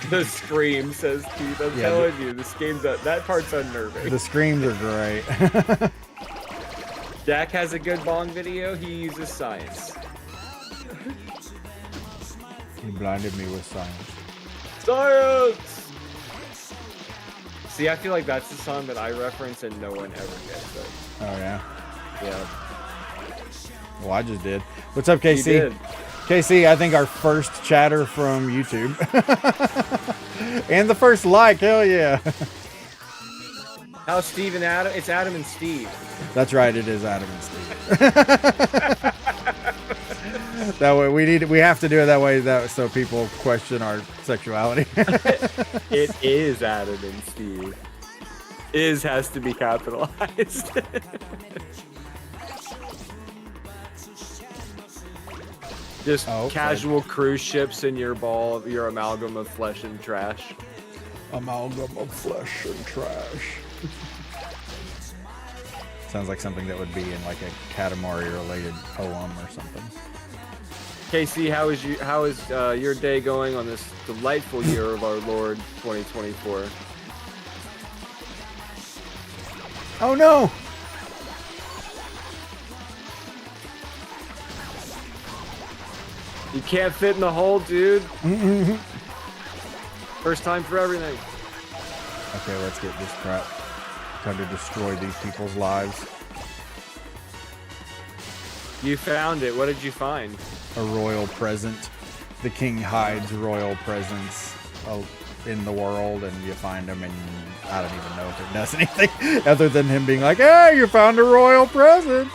The scream, says Keith. I'm telling you, this game's that part's unnerving. The screams are great. Jack has a good bong video. He uses science. He blinded me with science. Science! See, I feel like that's the song that I reference and no one ever gets it. Oh yeah. Yeah. Well, I just did. What's up, KC? You did. KC, I think our first chatter from YouTube. And the first like, hell yeah. How's Steve and Adam? It's Adam and Steve. That's right, it is Adam and Steve. That way we have to do it that way so people question our sexuality. It is Adam and Steve. Is has to be capitalized. Just casual cruise ships in your your amalgam of flesh and trash. Amalgam of flesh and trash. Sounds like something that would be in like a Katamari related poem or something. Casey, how is your day going on this delightful year of our Lord 2024? Oh no! You can't fit in the hole, dude. First time for everything. Okay, let's get this crap. Time to destroy these people's lives. You found it. What did you find? A royal present. The king hides royal presents in the world, and you find them, and I don't even know if it does anything other than him being like, "Hey, you found a royal present.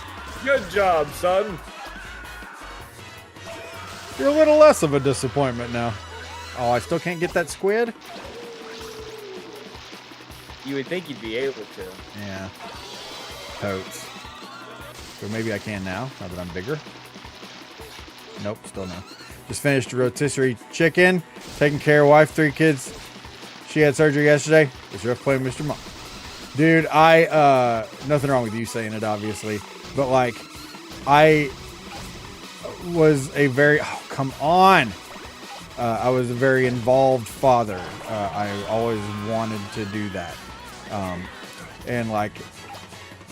Good job, son." You're a little less of a disappointment now. Oh, I still can't get that squid? You would think you'd be able to. Yeah. Totes. So maybe I can now that I'm bigger. Nope, still no. Just finished a rotisserie chicken. Taking care of wife, 3 kids. She had surgery yesterday. It's rough playing Mr. Mom. Dude, nothing wrong with you saying it, obviously. But, like, I was a very... Oh, come on! I was a very involved father. I always wanted to do that. And, like,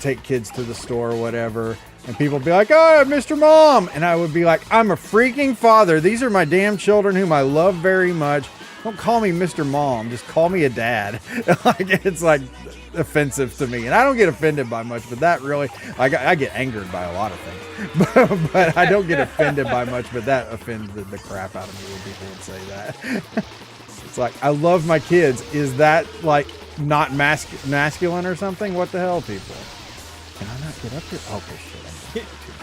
take kids to the store or whatever. And people would be like, "Oh, Mr. Mom." And I would be like, "I'm a freaking father. These are my damn children whom I love very much. Don't call me Mr. Mom. Just call me a dad." Like, it's like offensive to me. And I don't get offended by much, but that really, I get angered by a lot of things. But I don't get offended by much, but that offends the crap out of me when people would say that. It's like, I love my kids. Is that like not masculine or something? What the hell, people? Can I not get up here? Okay, shit.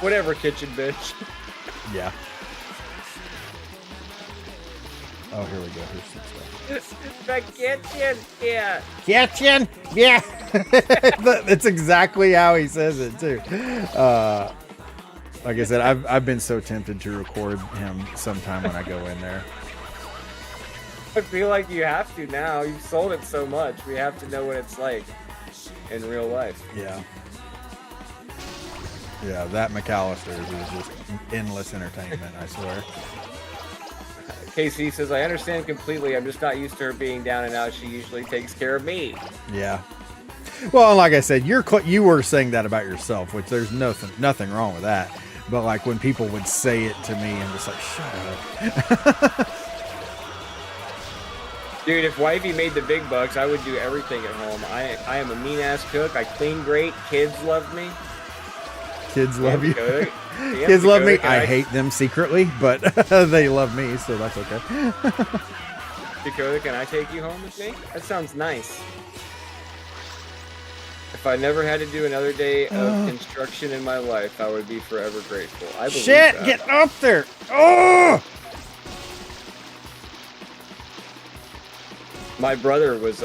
Whatever, kitchen bitch. Yeah. Oh, here we go. Here's some stuff. The kitchen, yeah. Kitchen, yeah. That's exactly how he says it too. Like I said, I've been so tempted to record him sometime when I go in there. I feel like you have to now. You've sold it so much. We have to know what it's like in real life. Yeah. Yeah, that McAllister's is just endless entertainment, I swear. Casey says, "I understand completely. I'm just not used to her being down and out. She usually takes care of me." Yeah. Well, and like I said, you were saying that about yourself, which there's nothing wrong with that. But like when people would say it to me, I'm just like, shut up. Dude, if wifey made the big bucks, I would do everything at home. I am a mean ass cook. I clean great. Kids love me. Kids love you. Kids love me. I hate them secretly, but they love me, so that's okay. Dakota, can I take you home with me? That sounds nice. If I never had to do another day of construction in my life, I would be forever grateful. I believe Shit, that. get up there. Oh! My brother was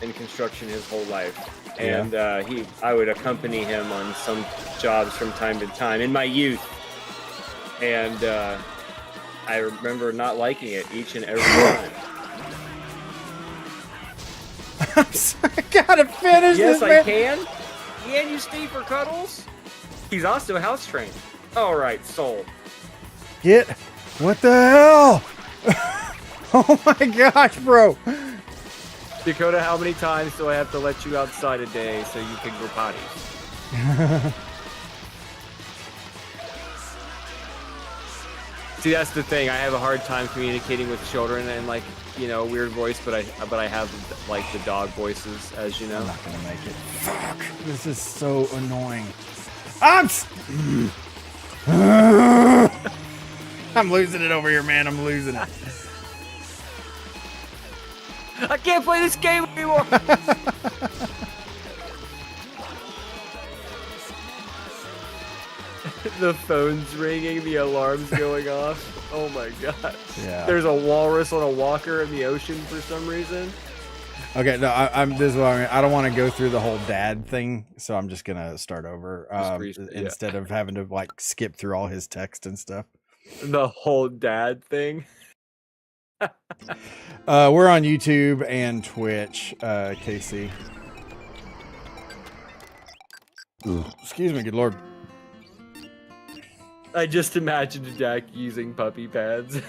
in construction his whole life. And I would accompany him on some jobs from time to time in my youth. And I remember not liking it each and every time. I'm sorry, I gotta finish yes, this, man. I can. Can you stay for cuddles? He's also house trained. All right, sold. What the hell? Oh my gosh, bro. Dakota, how many times do I have to let you outside a day so you can go potties? See, that's the thing. I have a hard time communicating with children and like, you know, weird voice, but I have like the dog voices, as you know. I'm not gonna make it. Fuck. This is so annoying. I'm losing it over here, man. I'm losing it. I can't play this game anymore. The phone's ringing, the alarm's going off. Oh my god. Yeah. There's a walrus on a walker in the ocean for some reason. Okay, no, I'm. This is what I don't want to go through the whole dad thing, so I'm just gonna start over. Instead of having to like skip through all his text and stuff. The whole dad thing. We're on YouTube and Twitch, Casey. Ooh, excuse me, good lord. I just imagined Jack using puppy pads.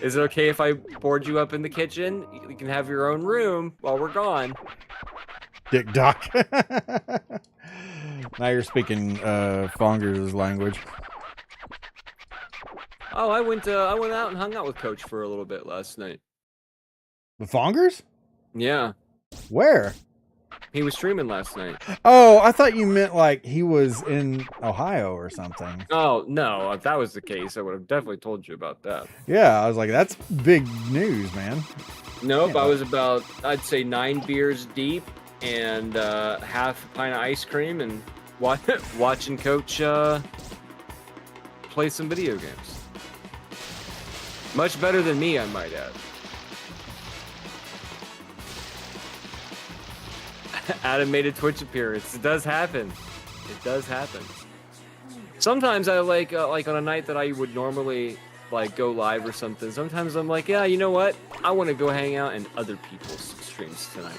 Is it okay if I board you up in the kitchen? You can have your own room while we're gone. Dick Doc. Now you're speaking Fongers' language. Oh, I went out and hung out with Coach for a little bit last night. The Fongers? Yeah. Where? He was streaming last night. Oh, I thought you meant like he was in Ohio or something. Oh, no. If that was the case, I would have definitely told you about that. Yeah, I was like, that's big news, man. Nope, I was about, I'd say 9 beers deep and half a pint of ice cream and watching Coach play some video games. Much better than me, I might add. Adam made a Twitch appearance. It does happen. It does happen. Sometimes I like on a night that I would normally like go live or something. Sometimes I'm like, yeah, you know what? I want to go hang out in other people's streams tonight.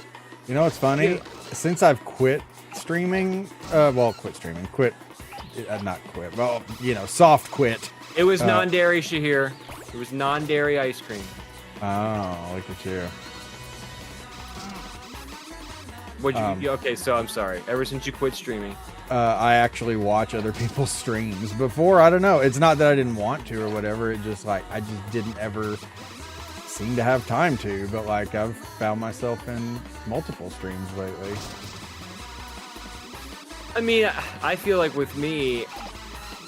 You know what's funny? Yeah. Since I've quit streaming, not quit. Well, you know, soft quit. It was non-dairy, Shahir. It was non-dairy ice cream. Oh, look at you. Okay, so I'm sorry. Ever since you quit streaming, I actually watch other people's streams. Before, I don't know. It's not that I didn't want to or whatever. It just like I just didn't ever seem to have time to. But like I've found myself in multiple streams lately. I mean, I feel like with me,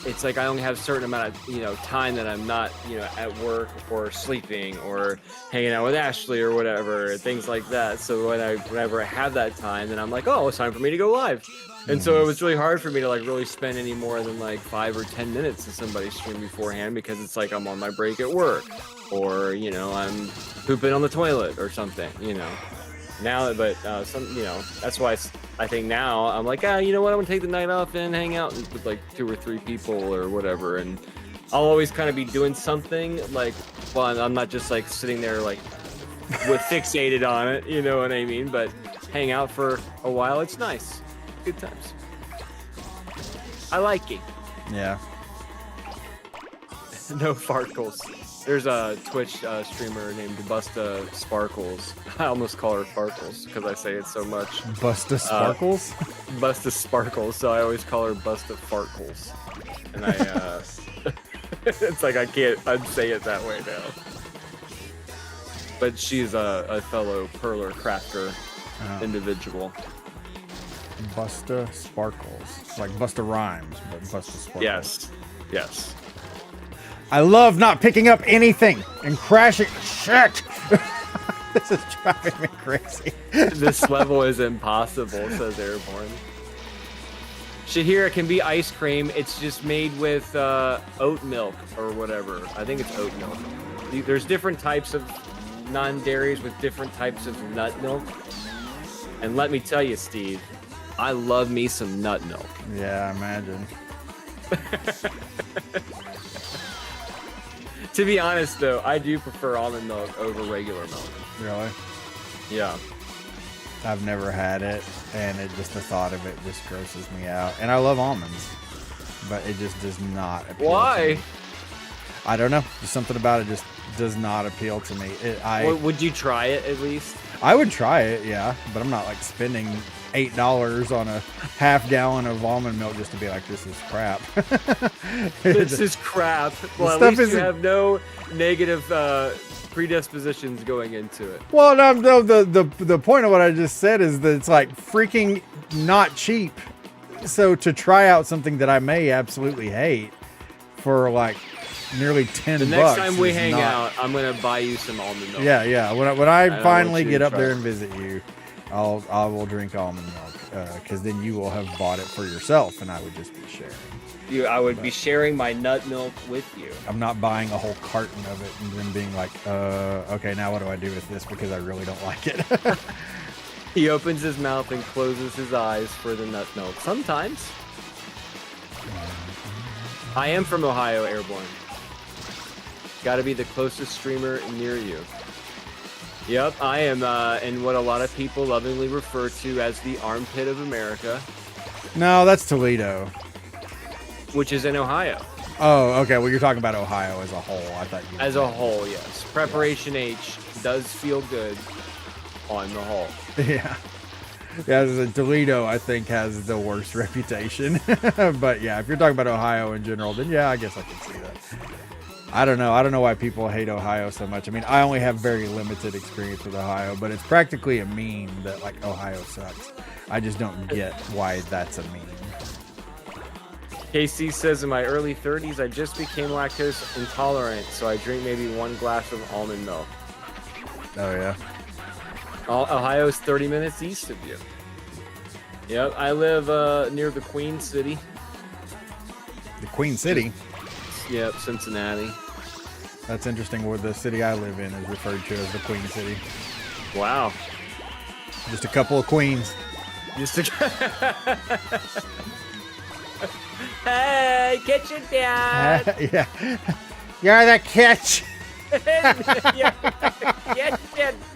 it's like I only have a certain amount of time that I'm not at work or sleeping or hanging out with Ashley or whatever, things like that. So whenever I have that time, then I'm like, oh, it's time for me to go live. And so it was really hard for me to like really spend any more than like 5 or 10 minutes in somebody's stream beforehand, because it's like I'm on my break at work or I'm pooping on the toilet or something. Now, but that's why I think now I'm like, you know what? I'm gonna take the night off and hang out with like 2 or 3 people or whatever, and I'll always kind of be doing something like, well, I'm not just like sitting there like with fixated on it, you know what I mean? But hang out for a while, it's nice, good times. I like it. Yeah. No farkles. There's a Twitch streamer named Busta Sparkles. I almost call her Farkles because I say it so much. Busta Sparkles? Busta Sparkles, so I always call her Busta Farkles. And it's like I can't unsay it that way now. But she's a fellow perler crafter individual. Busta Sparkles. Like Busta Rhymes, but Busta Sparkles. Yes. I love not picking up anything and crashing. Shit! This is driving me crazy. This level is impossible, says Airborne. Shahir, it can be ice cream. It's just made with oat milk or whatever. I think it's oat milk. There's different types of non-dairies with different types of nut milk. And let me tell you, Steve, I love me some nut milk. Yeah, I imagine. To be honest, though, I do prefer almond milk over regular milk. Really? Yeah. I've never had it, and the thought of it just grosses me out. And I love almonds, but it just does not appeal to me. I don't know. Just something about it just does not appeal to me. Would you try it at least? I would try it, yeah, but I'm not like spending $8 on a half gallon of almond milk just to be like, this is crap. This is crap. Well, at least you have no negative predispositions going into it. Well, no, the point of what I just said is that it's like freaking not cheap. So to try out something that I may absolutely hate for like nearly $10. The next time we hang out, I'm gonna buy you some almond milk. Yeah. When I finally get up there and visit you, I will drink almond milk. because then you will have bought it for yourself, and I would just be sharing. I would be sharing my nut milk with you. I'm not buying a whole carton of it and then being like, okay, now what do I do with this because I really don't like it. He opens his mouth and closes his eyes for the nut milk. Sometimes. I am from Ohio, Airborne. Got to be the closest streamer near you. Yep, I am in what a lot of people lovingly refer to as the armpit of America. No, that's Toledo. Which is in Ohio. Oh, okay. Well, you're talking about Ohio as a whole. I thought you. As a whole, yes. Preparation H does feel good on the whole. Yeah. Yeah, Toledo, I think, has the worst reputation. But yeah, if you're talking about Ohio in general, then yeah, I guess I can see that. I don't know. I don't know why people hate Ohio so much. I mean, I only have very limited experience with Ohio, but it's practically a meme that, like, Ohio sucks. I just don't get why that's a meme. KC says, in my early 30s, I just became lactose intolerant, so I drink maybe 1 glass of almond milk. Oh, yeah. Ohio's 30 minutes east of you. Yep, I live near the Queen City. The Queen City? Yep, Cincinnati. That's interesting. Where the city I live in is referred to as the Queen City. Wow. Just a couple of queens. Hey, kitchen dad. Yeah. You're the catch. Yeah.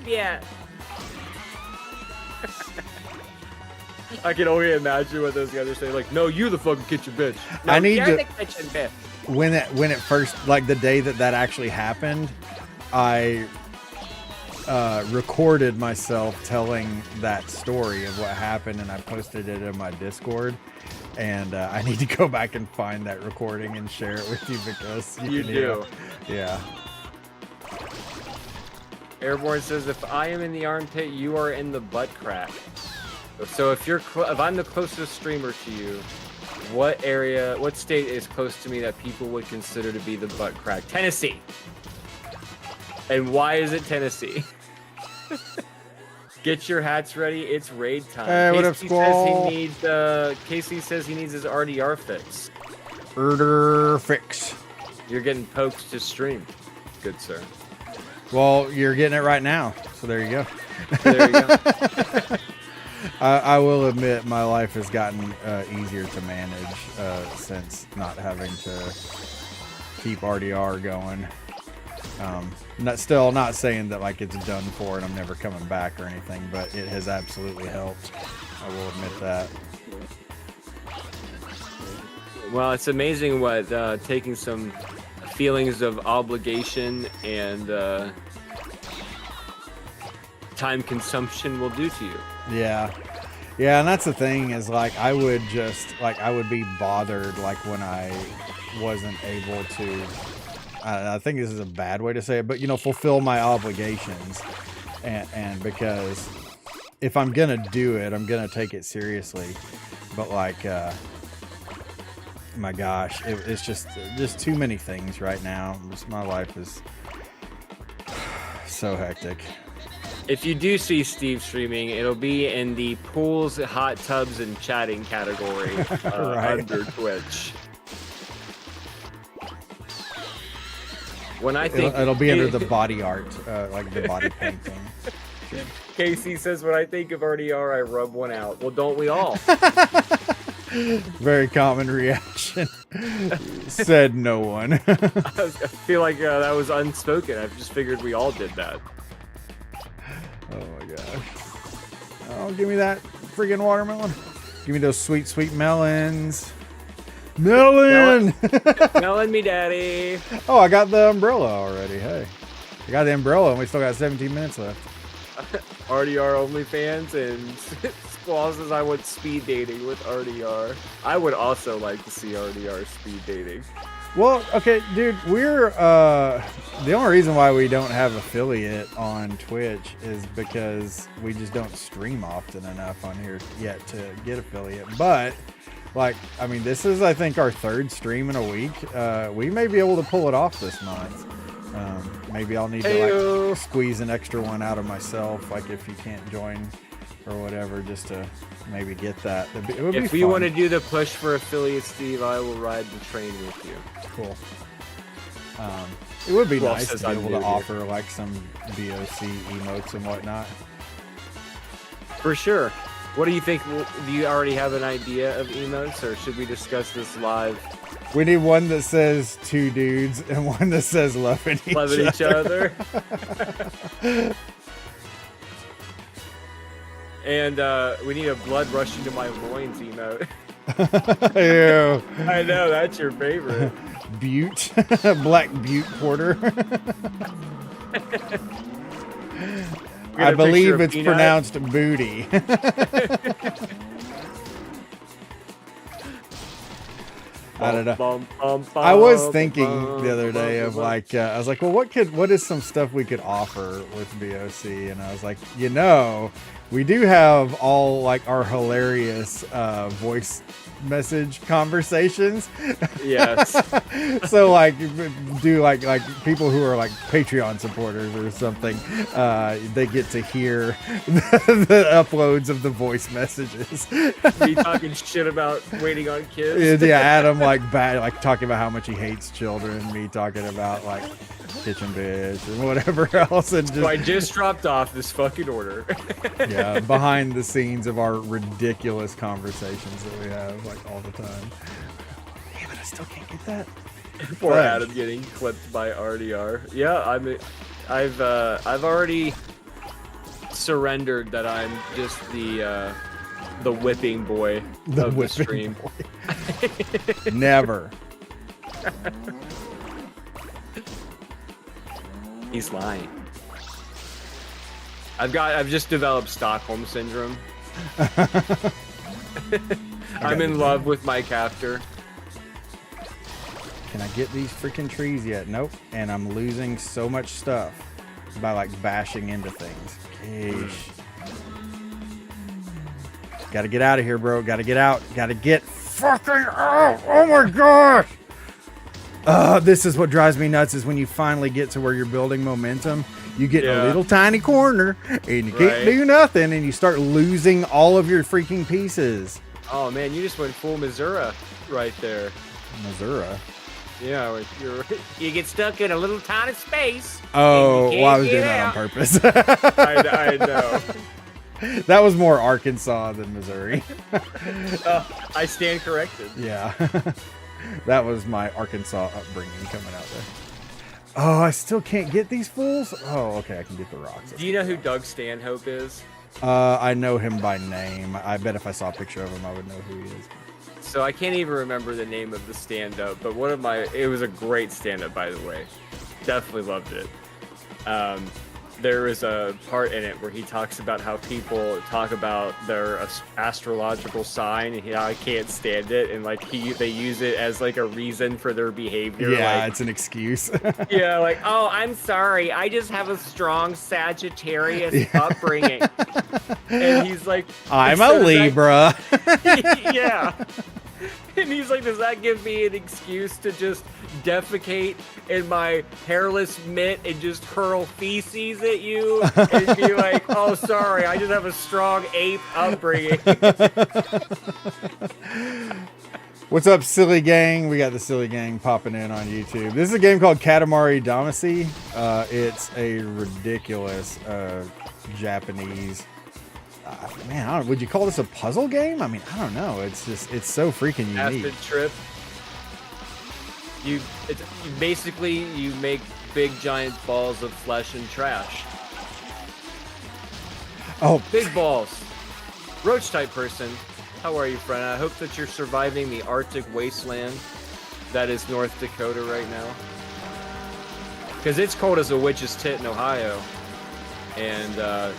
Yeah. I can only imagine what those guys are saying. Like, no, you the fucking kitchen bitch. No, I need you're to. the kitchen bitch. When it first, like the day that actually happened, I recorded myself telling that story of what happened, and I posted it in my Discord. And I need to go back and find that recording and share it with you because you do. Yeah. Airborne says, if I am in the armpit, you are in the butt crack. So if I'm the closest streamer to you, what state is close to me that people would consider to be the butt crack? Tennessee. And why is it Tennessee? Get your hats ready. It's raid time. Hey, what up, Squall? Casey says he needs his RDR fix. Murder fix. You're getting poked to stream. Good sir. Well, you're getting it right now. So there you go. There you go. I will admit my life has gotten easier to manage since not having to keep RDR going. Still not saying that like it's done for and I'm never coming back or anything, but it has absolutely helped. I will admit that. Well, it's amazing what taking some feelings of obligation and time consumption will do to you. Yeah, and that's the thing is like I would be bothered like when I wasn't able to. I think this is a bad way to say it, but fulfill my obligations, and because if I'm gonna do it, I'm gonna take it seriously. But like, my gosh, it's just too many things right now. My life is so hectic. If you do see Steve streaming, it'll be in the pools, hot tubs, and chatting category right. under Twitch. When I think it'll be under the body art, like the body painting. Casey says, when I think of RDR, I rub one out. Well, don't we all? Very common reaction. Said no one. I feel like that was unspoken. I just figured we all did that. Oh my gosh. Oh, give me that friggin' watermelon. Give me those sweet, sweet melons. Melon! Melon me, daddy. Oh, I got the umbrella already. Hey. I got the umbrella and we still got 17 minutes left. RDR OnlyFans and Squall says I want speed dating with RDR. I would also like to see RDR speed dating. Well, okay, dude, we're the only reason why we don't have affiliate on Twitch is because we just don't stream often enough on here yet to get affiliate. But like, I mean, this is I think our 3rd stream in a week. We may be able to pull it off this month. Maybe I'll need to like squeeze an extra one out of myself, like if you can't join or whatever, just to maybe get that. It would If be we fun. want to do the push for affiliate, Steve, I will ride the train with you. Cool. It would be Who else nice to says be I'm able new to here? offer like some VOC emotes and whatnot. For sure. What do you think? Do you already have an idea of emotes, or should we discuss this live? We need one that says two dudes and one that says loving each other. And we need a blood rushing to my loins emote. Ew. I know, that's your favorite. Butte. Black Butte Porter. I believe it's pronounced booty. I don't know. I was thinking the other day of like, I was like, well, what is some stuff we could offer with VOC? And I was like, we do have all like our hilarious voice message conversations. Yes. So like do like people who are like Patreon supporters or something, they get to hear the uploads of the voice messages. Me talking shit about waiting on kids. Yeah, Adam like talking about how much he hates children, me talking about like kitchen bitch and whatever else, and So I just dropped off this fucking order. yeah, behind the scenes of our ridiculous conversations that we have like all the time. Damn it, I still can't get that. Poor Adam getting clipped by RDR. Yeah, I've already surrendered that I'm just the whipping boy of the stream. Never. He's lying. I've just developed Stockholm syndrome. I'm in love with my captor. Can I get these freaking trees yet? Nope. And I'm losing so much stuff by like bashing into things. Yeesh. Gotta get out of here, bro. Gotta get out. Gotta get fucking out. Oh my gosh. This is what drives me nuts is when you finally get to where you're building momentum, you get in a little tiny corner and you can't do nothing and you start losing all of your freaking pieces. Oh man, you just went full Missouri right there. Missouri. Yeah, you get stuck in a little tiny space. Oh, well, I was doing that on purpose. I know. That was more Arkansas than Missouri. I stand corrected. Yeah. That was my Arkansas upbringing coming out there. Oh, I still can't get these fools? Oh, okay, I can get the rocks. Do you know who Doug Stanhope is? I know him by name. I bet if I saw a picture of him, I would know who he is. So I can't even remember the name of the stand-up, but it was a great stand-up, by the way. Definitely loved it. There was a part in it where he talks about how people talk about their astrological sign and how I can't stand it, and like they use it as like a reason for their behavior. Yeah, like, it's an excuse. yeah, like, oh, I'm sorry, I just have a strong Sagittarius upbringing. And he's like, I'm a Libra. yeah. And he's like, does that give me an excuse to just defecate in my hairless mitt and just hurl feces at you? And be like, oh, sorry, I just have a strong ape upbringing. What's up, Silly Gang? We got the Silly Gang popping in on YouTube. This is a game called Katamari Damacy. It's a ridiculous Japanese... man, I don't, would you call this a puzzle game? I mean, I don't know. It's so freaking unique. Acid trip. You basically make big giant balls of flesh and trash. Oh, big balls. Roach type person. How are you, friend? I hope that you're surviving the Arctic wasteland that is North Dakota right now. Because it's cold as a witch's tit in Ohio. And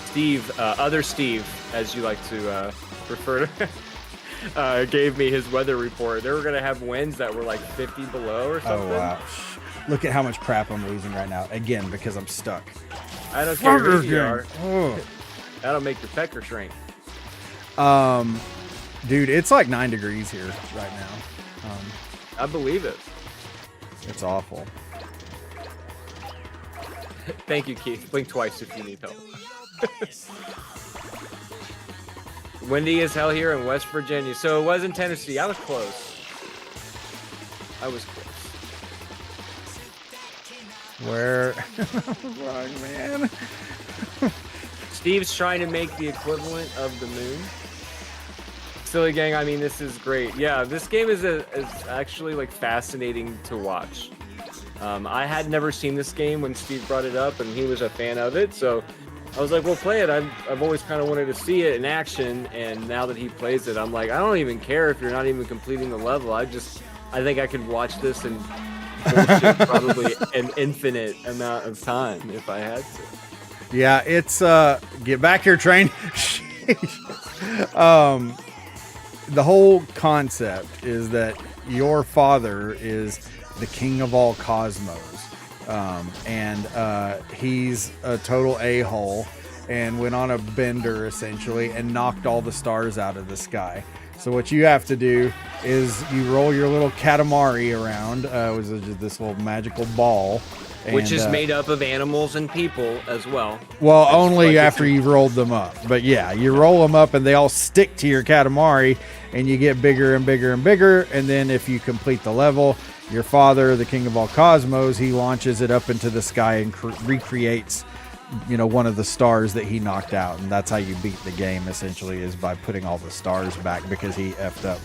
Steve, other Steve, as you like to refer to, gave me his weather report. They were going to have winds that were like 50 below or something. oh wow. Look at how much crap I'm losing right now. Again, because I'm stuck. I don't care who you are. That'll make your pecker shrink. Dude, it's like 9 degrees here right now. I believe it. It's awful. Thank you, Keith. Blink twice if you need help. Windy as hell here in West Virginia. So it was in Tennessee. I was close. Where? Wrong, man. Steve's trying to make the equivalent of the moon. Silly gang, I mean, this is great. Yeah, this game is actually like fascinating to watch. I had never seen this game when Steve brought it up, and he was a fan of it. So I was like, "Well, play it." I've always kind of wanted to see it in action, and now that he plays it, I'm like, I don't even care if you're not even completing the level. I think I could watch this and bullshit probably an infinite amount of time if I had to. Yeah, it's get back here, train. The whole concept is that your father is the king of all cosmos, and he's a total a-hole and went on a bender essentially and knocked all the stars out of the sky. So what you have to do is you roll your little Katamari around, which is just this little magical ball. Which is made up of animals and people as well. Well, only after you've rolled them up. But yeah, you roll them up and they all stick to your Katamari and you get bigger and bigger and bigger. And then if you complete the level, your father, the king of all cosmos, he launches it up into the sky and recreates, one of the stars that he knocked out. And that's how you beat the game, essentially, is by putting all the stars back because he effed up.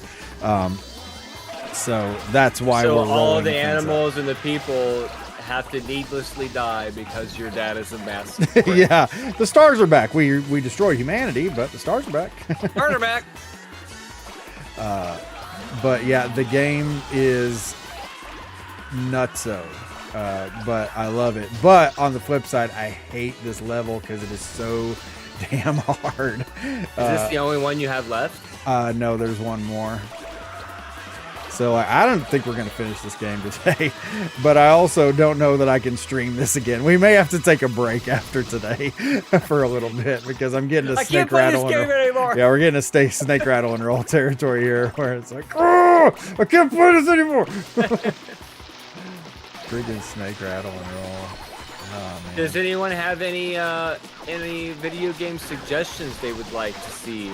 So that's why we're rolling. So all the animals and the people have to needlessly die because your dad is a massive prick. Yeah, the stars are back. We destroyed humanity, but the stars are back. Stars are back. But yeah, the game is nutso. But I love it. But on the flip side, I hate this level because it is so damn hard. Is this the only one you have left? No, there's one more. So I don't think we're going to finish this game today, but I also don't know that I can stream this again. We may have to take a break after today for a little bit because I'm getting a snake rattle. Yeah, we're getting a snake rattle and roll territory here where it's like, oh, I can't play this anymore. Freaking snake rattle and roll. Oh, man. Does anyone have any video game suggestions they would like to see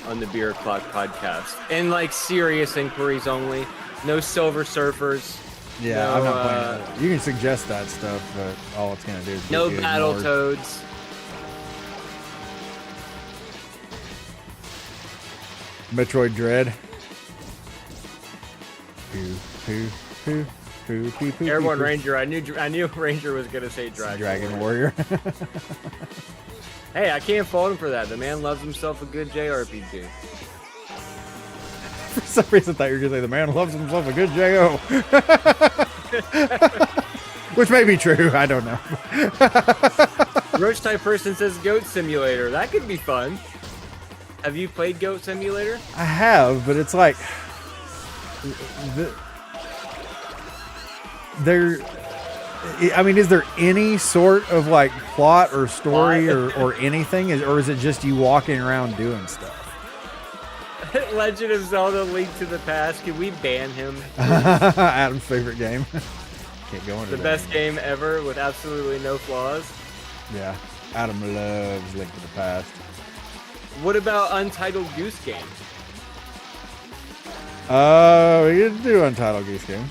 on the Beer Clock podcast? And like serious inquiries only. No Silver Surfers. Yeah, no, I'm not playing that. You can suggest that stuff, but all it's gonna do is no Battletoads. Metroid Dread. Airborne Ranger. I knew Ranger was gonna say Dragon Warrior. Hey, I can't fault him for that. The man loves himself a good JRPG. For some reason, I thought you were going to say the man loves himself a good JO. Which may be true. I don't know. Roach type person says Goat Simulator. That could be fun. Have you played Goat Simulator? I have, but it's like... is there any sort of like plot or story or anything? Or is it just you walking around doing stuff? Legend of Zelda Link to the Past. Can we ban him? Adam's favorite game. Can't go into the best game ever with absolutely no flaws. Yeah. Adam loves Link to the Past. What about Untitled Goose Game? We didn't do Untitled Goose Game.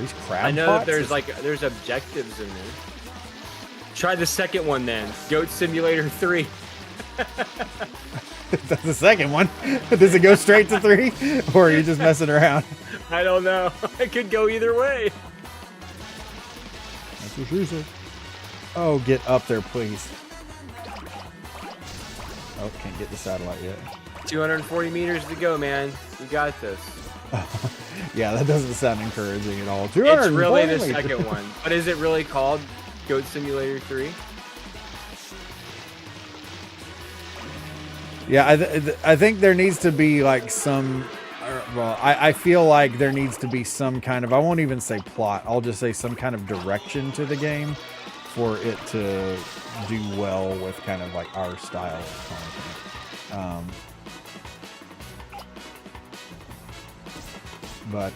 These crab I know pots? that there's objectives in there. Try the second one then. Goat Simulator 3. That's the second one. Does it go straight to 3? Or are you just messing around? I don't know. It could go either way. That's what she said. Oh, get up there, please. Oh, can't get the satellite yet. 240 meters to go, man. You got this. Yeah, that doesn't sound encouraging at all. It's really the second one. But is it really called Goat Simulator 3? Yeah, I think there needs to be like some... Well, I feel like there needs to be some kind of... I won't even say plot. I'll just say some kind of direction to the game for it to do well with kind of like our style of content. But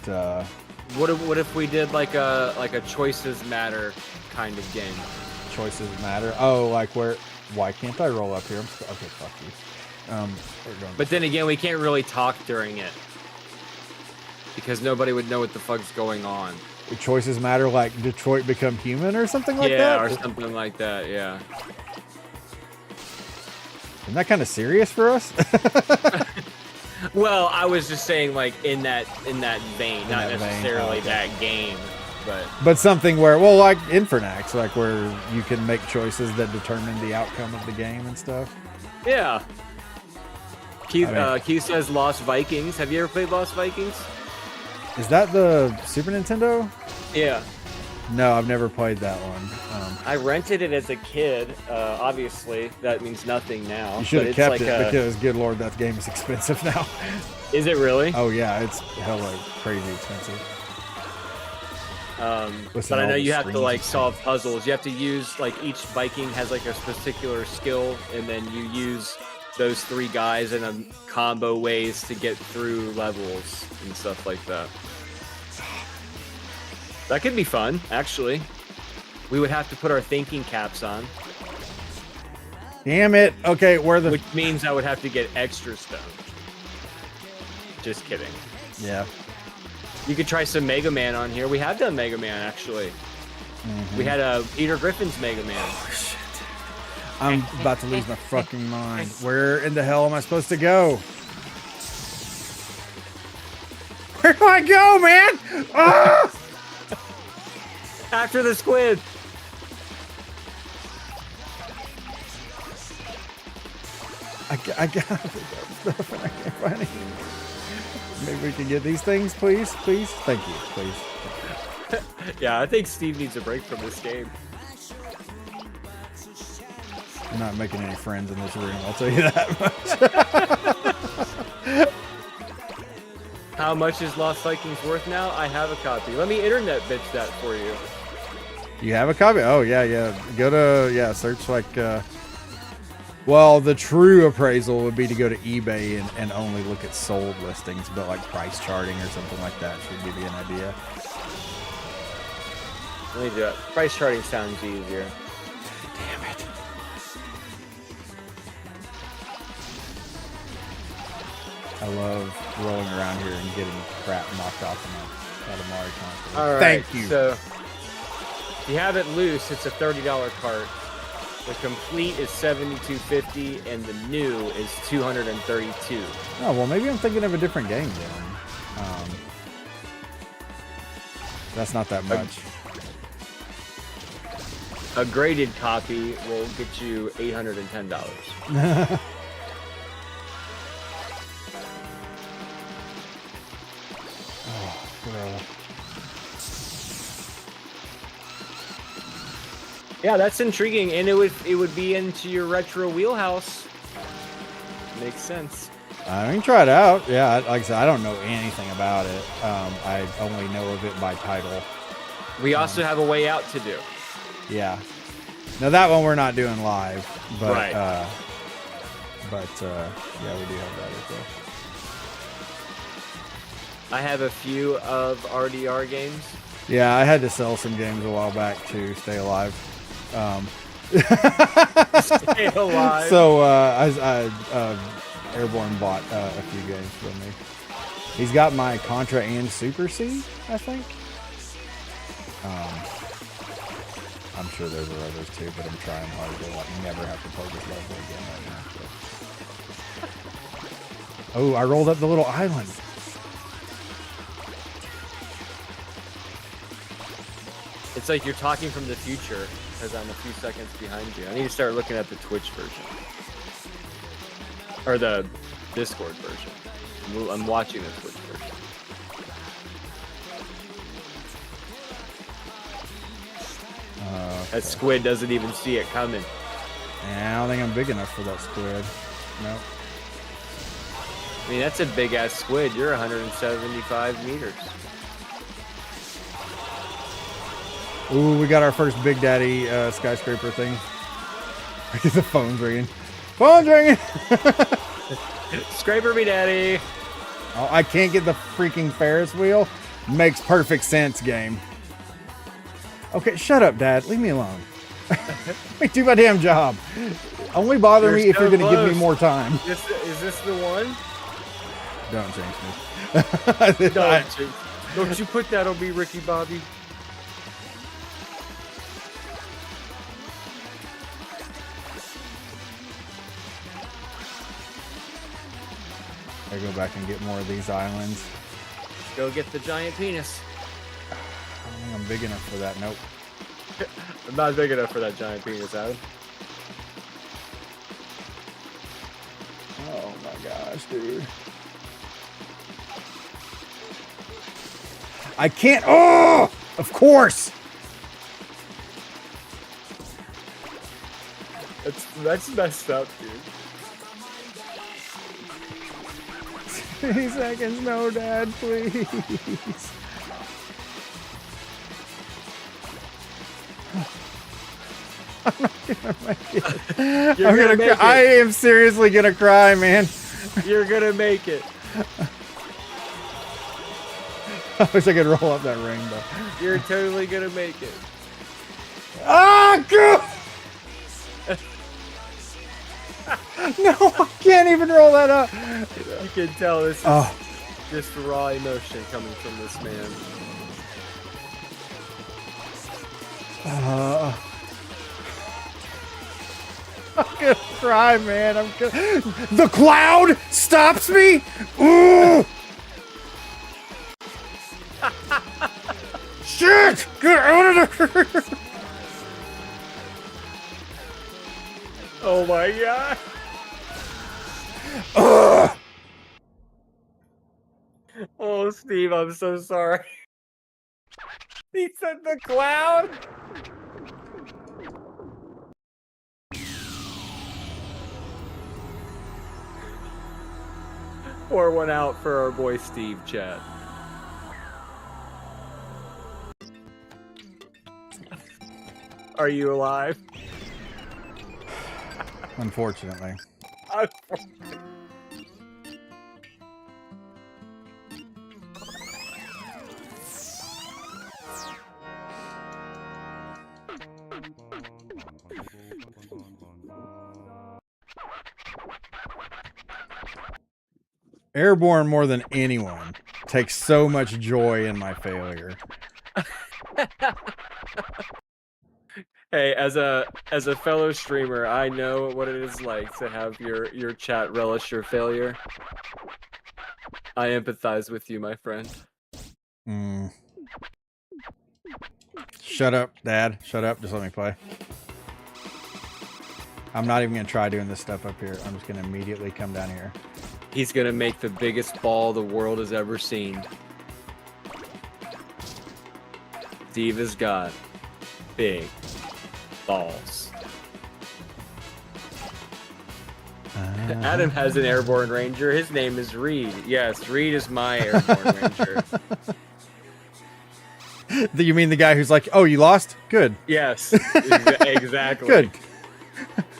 what if we did like a choices matter kind of game? Choices matter. Oh, like where? Why can't I roll up here? Okay, fuck you. We're going. But then again, we can't really talk during it because nobody would know what the fuck's going on. Choices matter, like Detroit Become Human or something like that? Yeah, or something like that, yeah. Isn't that kind of serious for us? Well, I was just saying, like, in that vein, not necessarily that game, but something where, well, like Infernax, like where you can make choices that determine the outcome of the game and stuff. Yeah. Keith says Lost Vikings. Have you ever played Lost Vikings? Is that the Super Nintendo? Yeah. No, I've never played that one. I rented it as a kid. Obviously, that means nothing now. You should have kept it because, good lord, that game is expensive now. Is it really? Oh yeah, it's hella crazy expensive. But I know you have to like solve puzzles. You have to use like each Viking has like a particular skill, and then you use those 3 guys in a combo ways to get through levels and stuff like that. That could be fun, actually. We would have to put our thinking caps on. Damn it. Okay, which means I would have to get extra stone. Just kidding. Yeah. You could try some Mega Man on here. We have done Mega Man, actually. We had Peter Griffin's Mega Man. Oh, shit. I'm about to lose my fucking mind. Where in the hell am I supposed to go? Where do I go, man? Ah! After the squid. I got stuff and I can't find anything. Maybe we can get these things, please? Please? Thank you, please. Yeah, I think Steve needs a break from this game. I'm not making any friends in this room, I'll tell you that much. How much is Lost Vikings worth now? I have a copy. Let me internet bitch that for you. You have a copy? Oh, yeah. Go to, search like, well, the true appraisal would be to go to eBay and only look at sold listings, but like price charting or something like that should give you an idea. Let me do it. Price charting sounds easier. Damn it. I love rolling around here and getting crap knocked off of my Katamari console. All right, thank you. So, if you have it loose, it's a $30 cart. The complete is $72.50, and the new is $232. Oh, well, maybe I'm thinking of a different game then. That's not that much. A graded copy will get you $810. Yeah, that's intriguing, and it would be into your retro wheelhouse. Makes sense. I mean, try it out. Yeah, like I said, I don't know anything about it. I only know of it by title. We also have a way out to do. Yeah. Now that one we're not doing live, but right. Yeah, we do have that as well. I have a few of RDR games. Yeah, I had to sell some games a while back to stay alive. Stay alive. So I Airborne bought a few games from me. He's got my Contra and Super C, I think. I'm sure there were others too, but I'm trying hard to never have to play this level again right now. So. Oh, I rolled up the little island. It's like you're talking from the future because I'm a few seconds behind you. I need to start looking at the Twitch version. Or the Discord version. I'm watching the Twitch version. That squid doesn't even see it coming. Yeah, I don't think I'm big enough for that squid. Nope. I mean, that's a big ass squid. You're 175 meters. Ooh, we got our first Big Daddy skyscraper thing. The phone's ringing. Phone's ringing! Scraper me, daddy. Oh, I can't get the freaking Ferris wheel. Makes perfect sense, game. Okay, shut up, Dad. Leave me alone. Do my damn job. Only bother me if so you're going to give me close. more time. Is this the one? Don't jinx me. Don't you put that on me, Ricky Bobby. I go back and get more of these islands. Go get the giant penis. I don't think I'm big enough for that. Nope. I'm not big enough for that giant penis, Adam. Oh my gosh, dude. I can't. Oh, of course. That's messed up, dude. 3 seconds, no, Dad, please. I'm not gonna make it. You're gonna make it. I am seriously gonna cry, man. You're gonna make it. I wish I could roll up that rainbow. You're totally gonna make it. Ah, God! No, I can't even roll that up. You can tell this is just raw emotion coming from this man. I'm gonna cry, man. The cloud stops me. Ooh! Shit! Get out of there! Oh my god! Oh, Steve, I'm so sorry. He said the cloud. Pour one out for our boy Steve, chat. Are you alive? Unfortunately. Airborne, more than anyone, takes so much joy in my failure. Hey, as a fellow streamer, I know what it is like to have your chat relish your failure. I empathize with you, my friend. Shut up, Dad. Shut up. Just let me play. I'm not even going to try doing this stuff up here. I'm just going to immediately come down here. He's gonna make the biggest ball the world has ever seen. Steve has got big balls. Adam has an airborne ranger. His name is Reed. Yes, Reed is my airborne ranger. You mean the guy who's like, oh, you lost? Good. Yes, exactly. Good.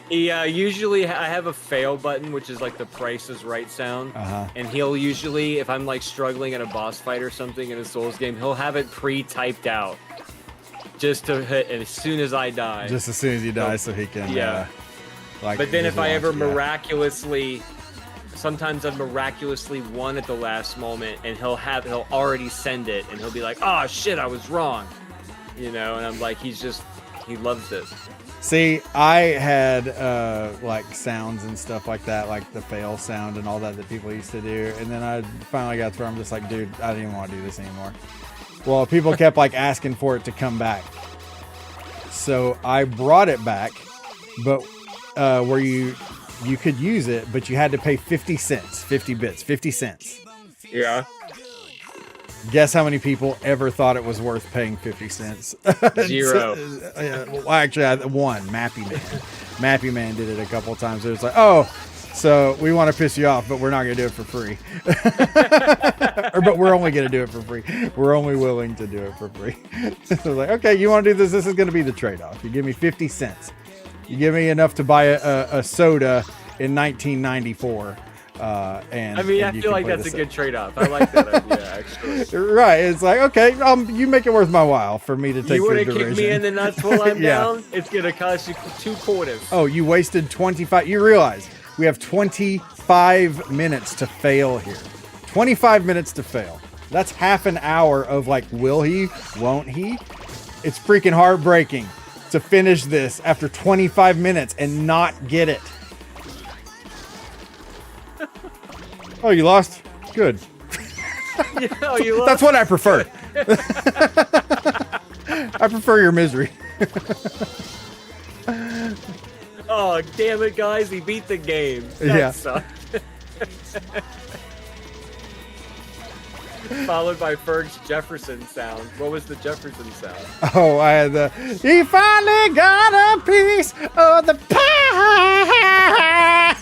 He usually I have a fail button, which is like the Price is Right sound, and he'll usually, if I'm like struggling at a boss fight or something in a Souls game, he'll have it pre-typed out just to hit as soon as I die. Just as soon as you die, so he can. Yeah. Like. But then if I ever miraculously, sometimes I've miraculously won at the last moment, and he'll already send it, and he'll be like, "Oh shit, I was wrong," you know, and I'm like, he loves it. See, I had like sounds and stuff like that, like the fail sound and all that people used to do. And then I finally got to where I'm just like, dude, I didn't even want to do this anymore. Well, people kept like asking for it to come back. So I brought it back, but where you could use it, but you had to pay 50 cents, 50 bits, 50 cents. Yeah. Guess how many people ever thought it was worth paying 50 cents? 0. Well, actually, one, Mappy Man. Mappy Man did it a couple of times. It was like, oh, so we want to piss you off, but we're not going to do it for free. But we're only going to do it for free. We're only willing to do it for free. So like, okay, you want to do this? This is going to be the trade-off. You give me 50 cents. You give me enough to buy a soda in 1994. And I mean, and I you feel can like play that's the a good trade-off. I like that idea, actually. right. It's like, okay, you make it worth my while for me to take You your want to derision. kick me in the nuts while I'm Yeah. down? It's gonna cost you 2 quarters. Oh, you wasted 25. You realize we have 25 minutes to fail here. 25 minutes to fail. That's half an hour of like, will he? Won't he? It's freaking heartbreaking to finish this after 25 minutes and not get it. Oh, you lost? Good. Oh, you That's what I prefer. I prefer your misery. Oh, damn it, guys. He beat the game. That Yeah. sucked. Followed by Ferg's Jefferson sound. What was the Jefferson sound? Oh, I had the. He finally got a piece of the pie.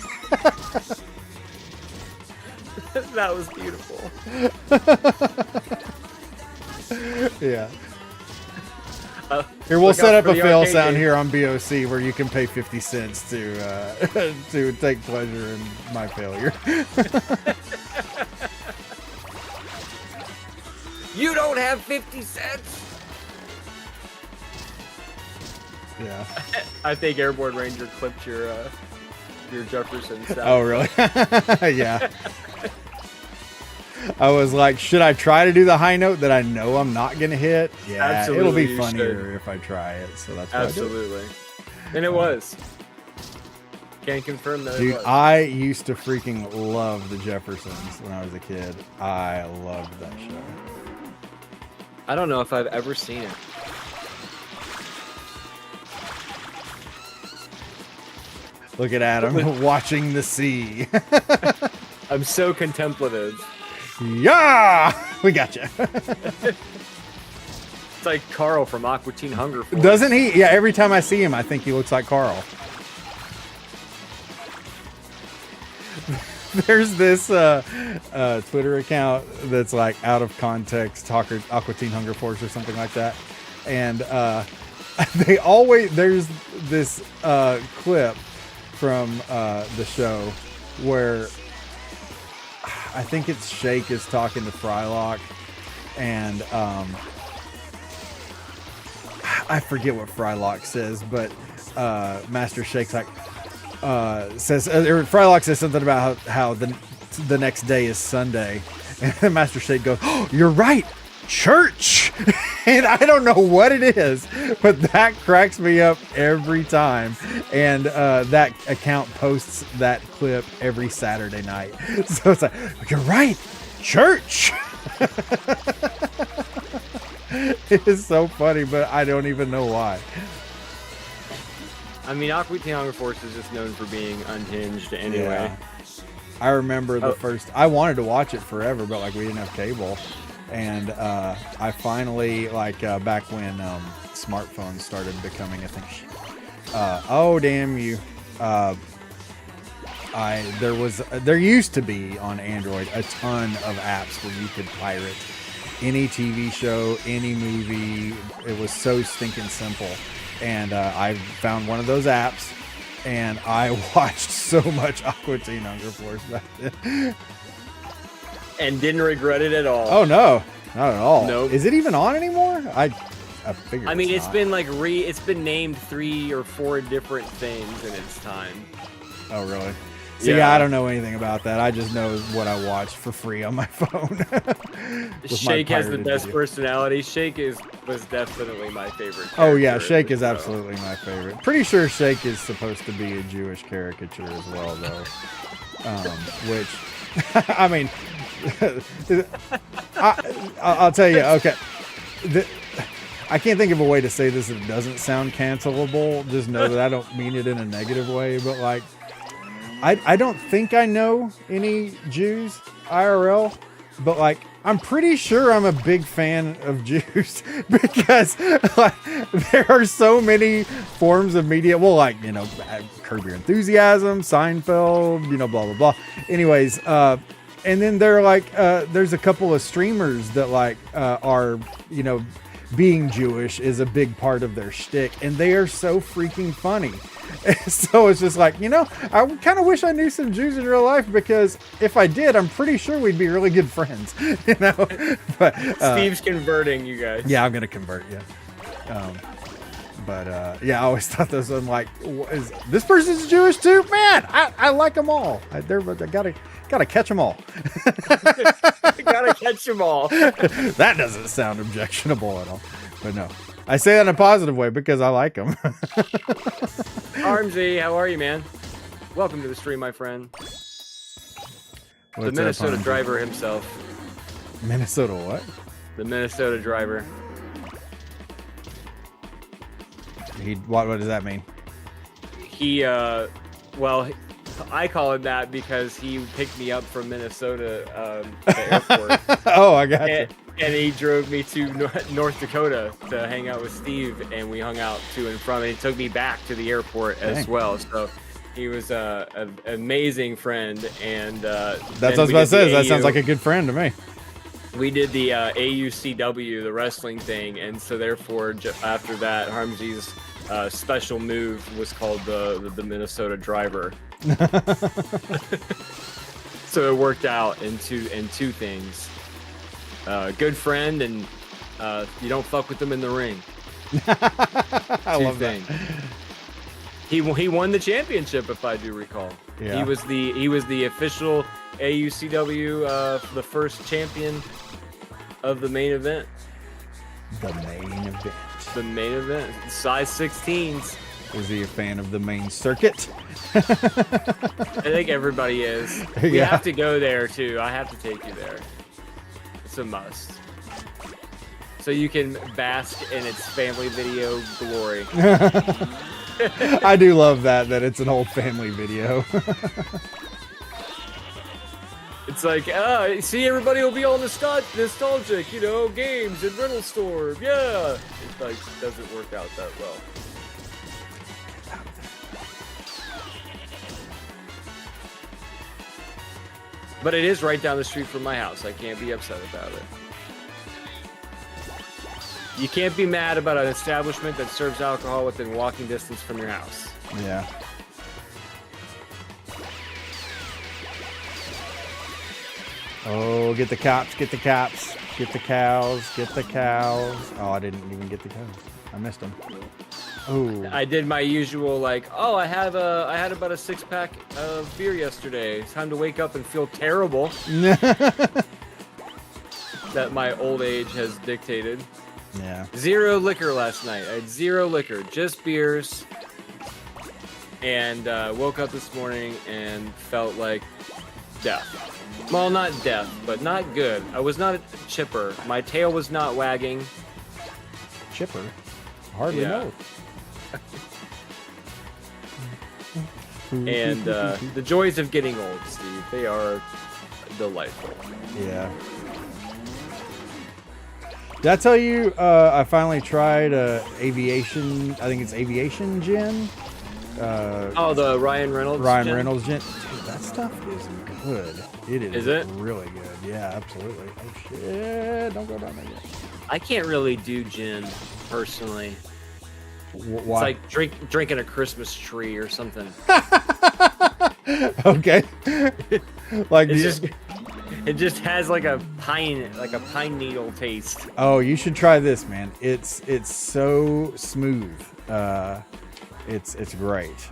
That was beautiful. Yeah. Here, we'll look set out up for a the fail arcade sound game. here on BOC where you can pay 50 cents to to take pleasure in my failure. You don't have 50 cents? Yeah. I think Airborne Ranger clipped your Jefferson sound. Oh, really? Yeah. I was like, should I try to do the high note that I know I'm not going to hit? Yeah, Absolutely, it'll be you funnier should. if I try it. So that's what I did. Absolutely. And it was. Can't confirm that Dude, it was. I used to freaking love the Jeffersons when I was a kid. I loved that show. I don't know if I've ever seen it. Look at Adam watching the sea. I'm so contemplative. Yeah, we got you. It's like Carl from Aqua Teen Hunger Force. Doesn't he? Yeah, every time I see him, I think he looks like Carl. There's this Twitter account that's like out of context, Aqua Teen Hunger Force or something like that, and they always there's this clip from the show where I think it's Shake is talking to Frylock, and I forget what Frylock says, but Master Shake's like says or Frylock says something about how the next day is Sunday, and Master Shake goes, "Oh, you're right, church." And I don't know what it is, but that cracks me up every time. And that account posts that clip every Saturday night. So it's like, you're right, church. It is so funny, but I don't even know why. I mean, Aqua Teen Hunger Force is just known for being unhinged anyway. Yeah. I remember the first, I wanted to watch it forever, but like we didn't have cable. And I finally, like back when smartphones started becoming a thing. Oh, damn you. There used to be on Android a ton of apps where you could pirate any TV show, any movie. It was so stinking simple. And I found one of those apps, and I watched so much Aqua Teen Hunger Force back then. And didn't regret it at all. Oh no, not at all. Nope. Is it even on anymore? I figured. I mean, it's not. been like it's been named 3 or 4 different things in its time. Oh really? See, Yeah. I don't know anything about that. I just know what I watched for free on my phone. With my Shake has the pirated best video. personality. Shake was definitely my favorite. Oh yeah, character Shake in is the show. absolutely my favorite. Pretty sure Shake is supposed to be a Jewish caricature as well, though. Which, I mean, I'll tell you. Okay, I can't think of a way to say this that doesn't sound cancelable. Just know that I don't mean it in a negative way, but like, I don't think I know any Jews IRL, but like, I'm pretty sure I'm a big fan of Jews because like, there are so many forms of media. Well, like, you know, Curb Your Enthusiasm, Seinfeld, you know, blah, blah, blah. Anyways, and then there are like, there's a couple of streamers that like are, you know, being Jewish is a big part of their shtick, and they are so freaking funny. So it's just like, I kind of wish I knew some Jews in real life, because if I did, I'm pretty sure we'd be really good friends. But Steve's converting you guys. yeah, I'm gonna convert. Yeah. Yeah, I always thought those. I'm like, is this person's Jewish too? Man, I like them all. I gotta catch them all. Gotta catch them all. That doesn't sound objectionable at all. But no, I say that in a positive way because I like them. Armsy, how are you, man? Welcome to the stream, my friend. The Minnesota driver himself. Minnesota what? The Minnesota driver. What does that mean? He, well, I call him that because he picked me up from Minnesota, the airport. Oh, I got you. And he drove me to North Dakota to hang out with Steve, and we hung out to and from, and he took me back to the airport as well. So he was an amazing friend, and that's what I was about to say. That sounds like a good friend to me. We did the AUCW, the wrestling thing, and so therefore after that, Harmsy's special move was called the Minnesota Driver. So it worked out in two things. Good friend, and you don't fuck with them in the ring. I love that. He won the championship, if I do recall. Yeah. He was the official AUCW the first champion of the main event. The main event. The main event. Size 16s. Is he a fan of the main circuit? I think everybody is. We have to go there too. I have to take you there. It's a must. So you can bask in its family video glory. I do love that it's an old family video. It's like, see, everybody will be all nostalgic, games and rental store. Yeah. It like doesn't work out that well. But it is right down the street from my house. I can't be upset about it. You can't be mad about an establishment that serves alcohol within walking distance from your house. Yeah. Oh, get the cops, get the cops, get the cows, get the cows. Oh, I didn't even get the cows. I missed them. Oh. I did my usual I had about a 6-pack of beer yesterday. It's time to wake up and feel terrible. That my old age has dictated. Yeah. 0 liquor last night. I had 0 liquor, just beers. And woke up this morning and felt like death. Well, not death, but not good. I was not chipper. My tail was not wagging. Chipper? Hardly know. And the joys of getting old, Steve, they are delightful. Yeah. Did I tell you I finally tried aviation, I think it's aviation gin? The Ryan Reynolds gin? Dude, that stuff is good. Is it? Really good. Yeah, absolutely. Oh, shit. Don't go down there yet. I can't really do gin, personally. Why? It's like drinking a Christmas tree or something. Okay. Like it just has like a pine needle taste. Oh, you should try this, man. It's so smooth. It's great.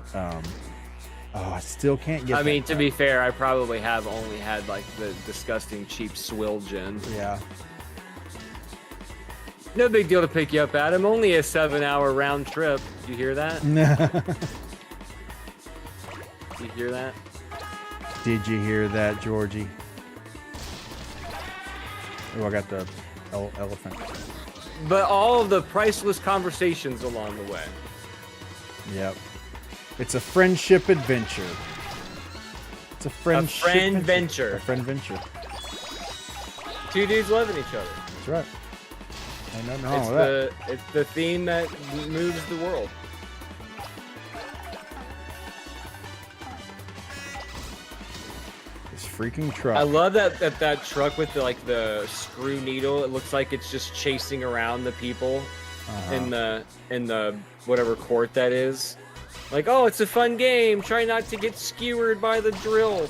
I still can't get. I mean, to be fair, I probably have only had like the disgusting cheap swill gin. Yeah. No big deal to pick you up, Adam. Only a 7-hour round trip. Did you hear that? Did you hear that? Did you hear that, Georgie? Oh, I got the elephant. But all of the priceless conversations along the way. Yep. It's a friendship adventure. It's a friendship venture. A friend venture. 2 dudes loving each other. That's right. Ain't nothing wrong with that. It's the theme that moves the world. This freaking truck. I love that truck with the screw needle. It looks like it's just chasing around the people in the whatever court that is. Like, oh, it's a fun game. Try not to get skewered by the drill.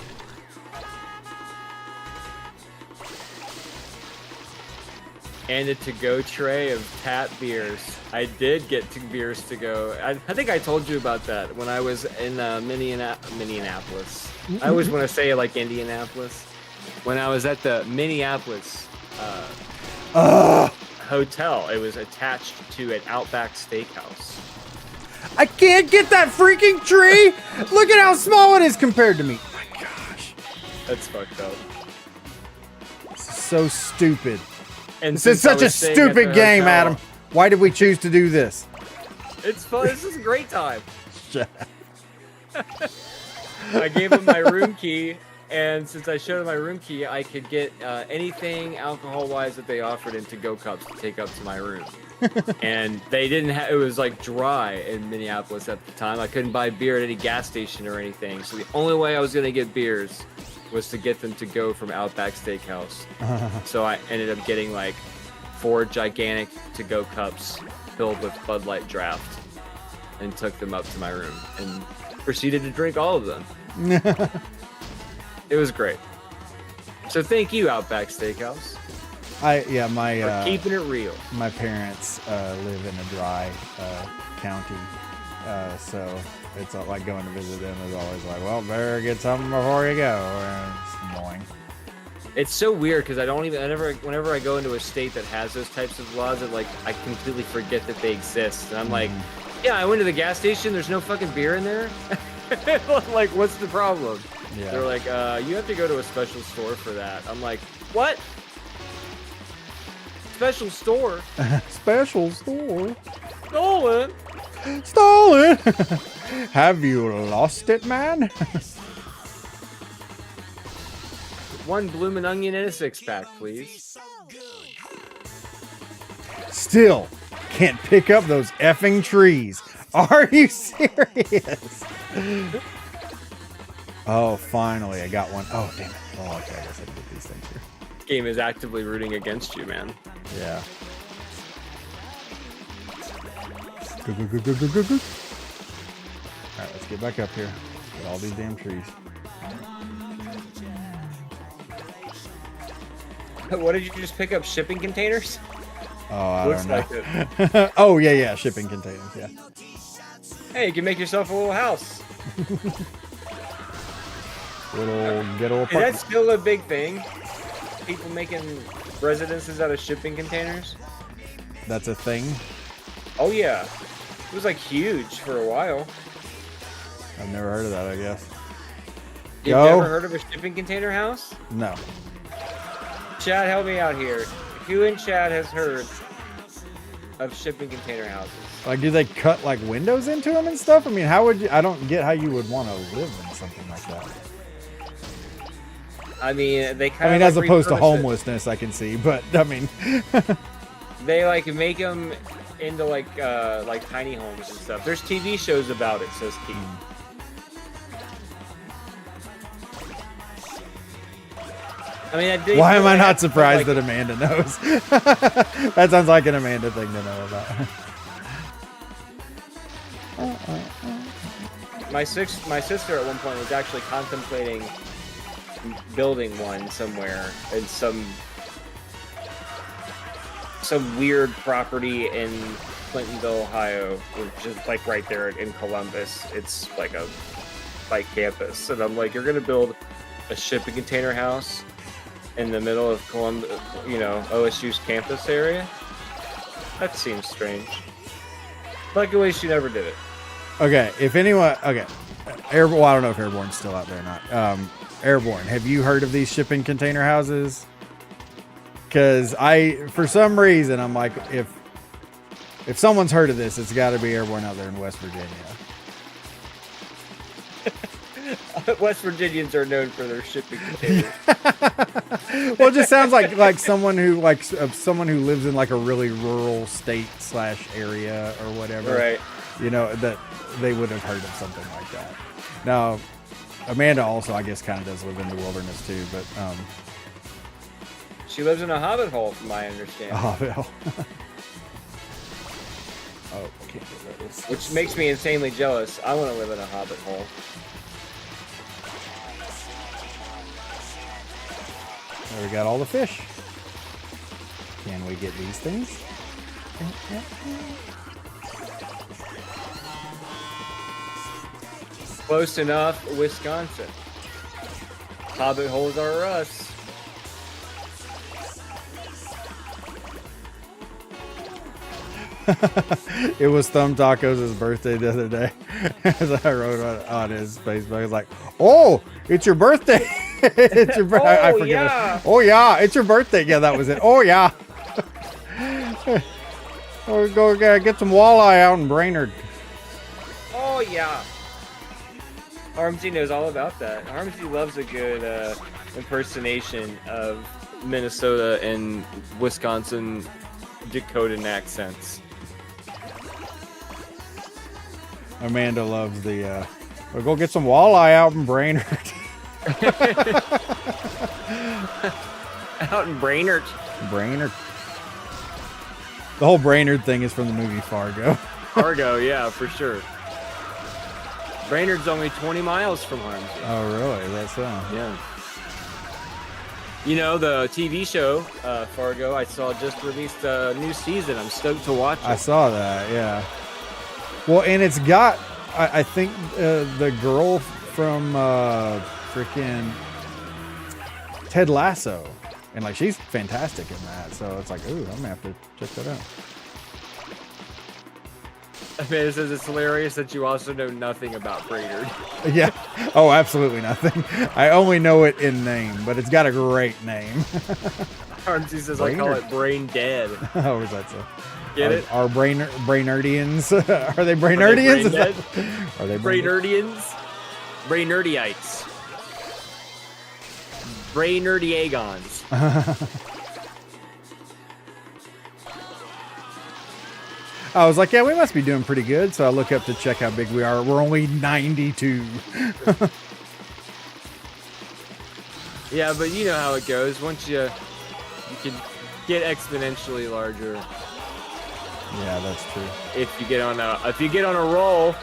And a to-go tray of tap beers. I did get beers to go. I think I told you about that when I was in Minneapolis. I always want to say it like Indianapolis. When I was at the Minneapolis hotel, it was attached to an Outback Steakhouse. I can't get that freaking tree. Look at how small it is compared to me. Oh my gosh. That's fucked up. This is so stupid. And This is such a stupid game, Adam. Why did we choose to do this? It's fun. This is a great time. I gave him my room key, and since I showed him my room key, I could get anything alcohol-wise that they offered in to-go cups to take up to my room. And they didn't have, it was like dry in Minneapolis at the time. I couldn't buy beer at any gas station or anything. So the only way I was going to get beers was to get them to go from Outback Steakhouse. So I ended up getting like 4 gigantic to-go cups filled with Bud Light Draft and took them up to my room and proceeded to drink all of them. It was great. So thank you, Outback Steakhouse. For keeping it real. My parents live in a dry county, so it's like going to visit them is always like, well, better get something before you go. And it's annoying. It's so weird because whenever I go into a state that has those types of laws, I completely forget that they exist. And I'm like, yeah, I went to the gas station. There's no fucking beer in there. Like, what's the problem? Yeah. They're like, you have to go to a special store for that. I'm like, what? Special store? Special store? Stolen? Stolen! Have you lost it, man? 1 bloomin' onion and a 6-pack, please. Still can't pick up those effing trees. Are you serious? Oh, finally, I got one. Oh, damn it. Oh, okay, I guess I can get these things here. Game is actively rooting against you, man. Yeah. Go. Alright, let's get back up here. Get all these damn trees. What did you just pick up? Shipping containers? Oh, I Looks don't like know. it. Oh, yeah, shipping containers, yeah. Hey, you can make yourself a little house. Get a little Is that still a big thing? People making residences out of shipping containers? That's a thing? Oh yeah. It was like huge for a while. I've never heard of that, I guess. You've never heard of a shipping container house? No. Chad, help me out here. Who in Chad has heard of shipping container houses? Like, do they cut like windows into them and stuff? I mean, how would you? I don't get how you would want to live in something like that. I mean, they kind I mean, of as like opposed to repurpose it. homelessness, I can see, but I mean, They like make them into like tiny homes and stuff. There's TV shows about it, says Keith. I mean, why am I not surprised that Amanda knows? That sounds like an Amanda thing to know about. My sister at one point was actually contemplating building one somewhere in some weird property in Clintonville, Ohio, which is like right there in Columbus. It's like a bike campus, and I'm like, you're gonna build a shipping container house in the middle of Columbus, OSU's campus area? That seems strange. Luckily, she never did it. Okay, if anyone, well, I don't know if Airborne's still out there or not. Airborne, have you heard of these shipping container houses? Because for some reason, I'm like, if someone's heard of this, it's got to be Airborne out there in West Virginia. West Virginians are known for their shipping containers. Well, it just sounds like someone who lives in like a really rural state / area or whatever. Right. That they would have heard of something like that. Now, Amanda also, I guess, kind of does live in the wilderness too, but she lives in a hobbit hole, from my understanding. oh, well. Oh, can't do this. Which makes me insanely jealous. I want to live in a hobbit hole. There we got all the fish. Can we get these things? Close enough, Wisconsin. Hobbit holes are us. It was Thumb Tacos' birthday the other day. As I wrote on his Facebook, I was like, "Oh, it's your birthday! It's your birthday." I forget yeah. it. Oh yeah, it's your birthday. Yeah, that was it. Oh yeah. Oh, go get some walleye out in Brainerd. Oh yeah. Armsy knows all about that. Armsy loves a good impersonation of Minnesota and Wisconsin Dakotan accents. Amanda loves the. We'll go get some walleye out in Brainerd. Out in Brainerd. Brainerd. The whole Brainerd thing is from the movie Fargo. Fargo, yeah, for sure. Brainerd's only 20 miles from Armsy. Oh, really? That's so. Yeah. You know, the TV show, Fargo, I saw just released a new season. I'm stoked to watch it. I saw that, yeah. Well, and it's got, I think, the girl from freaking Ted Lasso. And, like, she's fantastic in that. So it's like, ooh, I'm going to have to check that out. Amanda says it's hilarious that you also know nothing about Brainerd. Yeah. Oh, absolutely nothing. I only know it in name, but it's got a great name. Armsy says I call it Brain Dead. Oh, is that so? Get it? Are Brainerdians? Are they Brainerdians? Are they Brainerdians? Brainerdyites. Brainerdiagons. I was like, yeah, we must be doing pretty good. So I look up to check how big we are. We're only 92. Yeah, but you know how it goes. Once you can get exponentially larger. Yeah, that's true. If you get on a roll,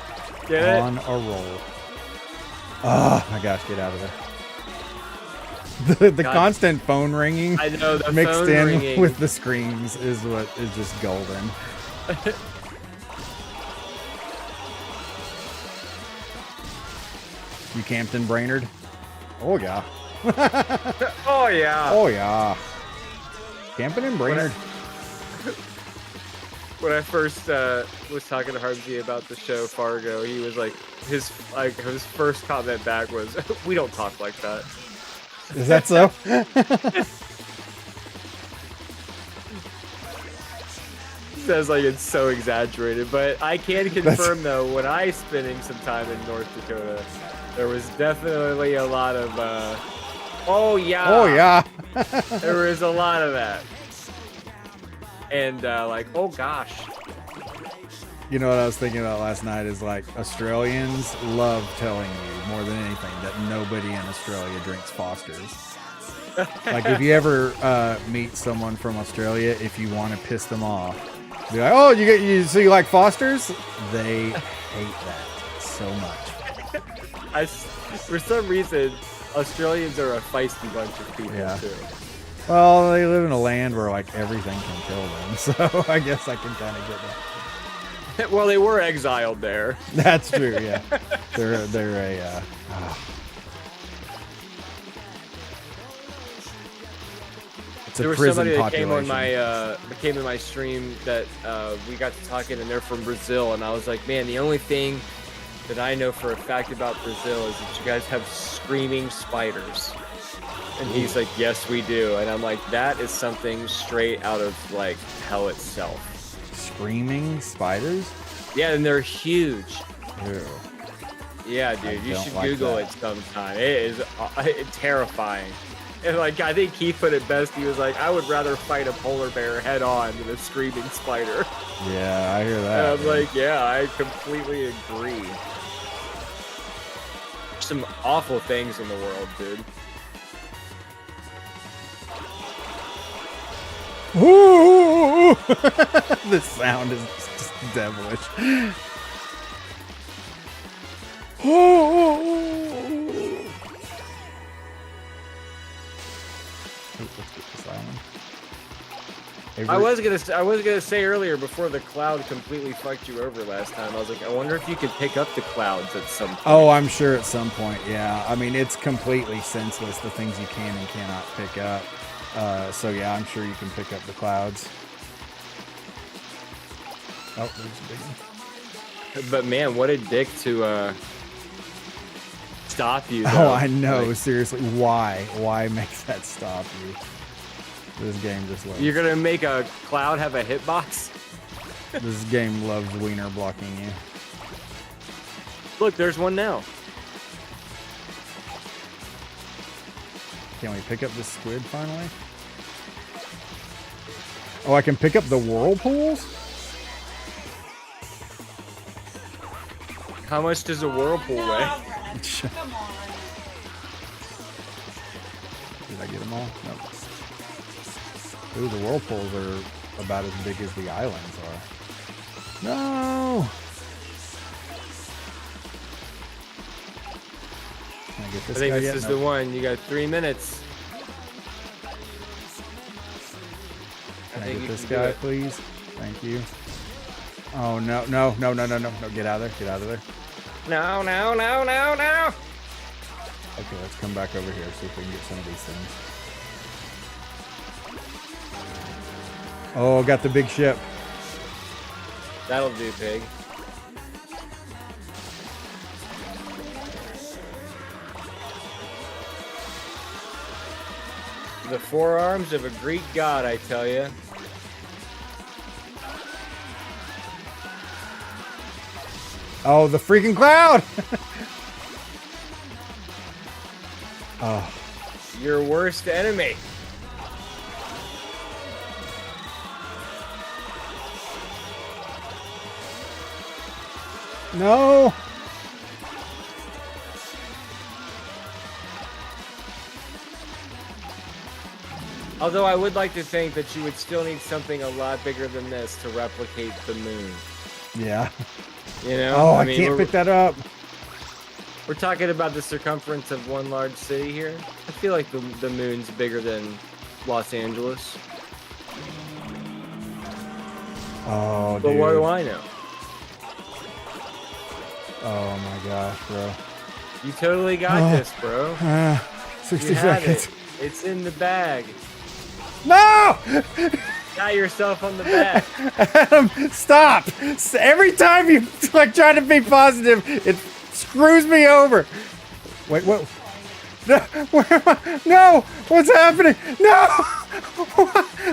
get it? On a roll. Oh my gosh, get out of there. The constant phone ringing, I know, the mixed phone in ringing with the screams is what is just golden. You camped in Brainerd? Oh yeah. Oh yeah. Oh yeah. Camping in Brainerd. When I first was talking to Harvey about the show Fargo, he was like, his first comment back was, "We don't talk like that." Is that so? Says like it's so exaggerated, but I can confirm though, when I spending some time in North Dakota, there was definitely a lot of oh yeah. Oh yeah. There was a lot of that. And like, oh gosh. You know what I was thinking about last night is like Australians love telling you more than anything that nobody in Australia drinks Foster's. Like if you ever meet someone from Australia, if you want to piss them off, be like, "Oh, so you like Foster's?" They hate that so much. For some reason, Australians are a feisty bunch of people too. Well, they live in a land where like everything can kill them, so I guess I can kind of get that. Well, they were exiled there. That's true. Yeah, they're a. It's a there was prison somebody that population. came in my stream that we got to talking, and they're from Brazil, and I was like, man, the only thing that I know for a fact about Brazil is that you guys have screaming spiders. And he's like, yes, we do. And I'm like, that is something straight out of like hell itself. Screaming spiders? Yeah, and they're huge. Ew. Yeah, dude, you should like Google that. it sometime. It is terrifying. And like, I think Keith put it best. He was like, I would rather fight a polar bear head on than a screaming spider. Yeah, I hear that. And I'm like, yeah, I completely agree. Some awful things in the world, dude. Woo! This sound is just Devilish. Oh, let's get this island. I was gonna say earlier before the cloud completely fucked you over last time. I was like, I wonder if you could pick up the clouds at some point. Oh, I'm sure at some point. Yeah, I mean it's completely senseless the things you can and cannot pick up. So yeah, I'm sure you can pick up the clouds. Oh, there's a big one. But man, what a dick to stop you. Oh, Though. I know. Like, seriously, why? Why make that stop you? This game just loves. You're gonna make a cloud have a hitbox? This game loves wiener blocking you. Look, there's one now. Can we pick up the squid finally? Oh, I can pick up the whirlpools? How much does a whirlpool weigh? Come on. Did I get them all? Nope. Ooh, the whirlpools are about as big as the islands are. No! Can I get this I think guy this yet? is Nope. the one. You got 3 minutes. Can I think get you this can do guy, it. please? Thank you. Oh, no, no, no, no, no, no, no. Get out of there. Get out of there. No, no, no, no, no. Okay, let's come back over here, see if we can get some of these things. Oh, got the big ship. That'll do, pig. The forearms of a Greek god, I tell you. Oh, the freaking cloud! Oh, Your worst enemy. no! Although I would like to think that you would still need something a lot bigger than this to replicate the moon. Yeah. You know? Oh, I mean, can't we're- pick that up. We're talking about the circumference of one large city here. I feel like the moon's bigger than Los Angeles. Oh, But dude. what do I know? Oh my gosh, bro. You totally got Oh. this, bro. 60 You have seconds. it. It's in the bag. No! Got yourself on the bag. Adam, stop! Every time you like try to be positive, it screws me over. Wait, what? No, where am I? No! What's happening? No!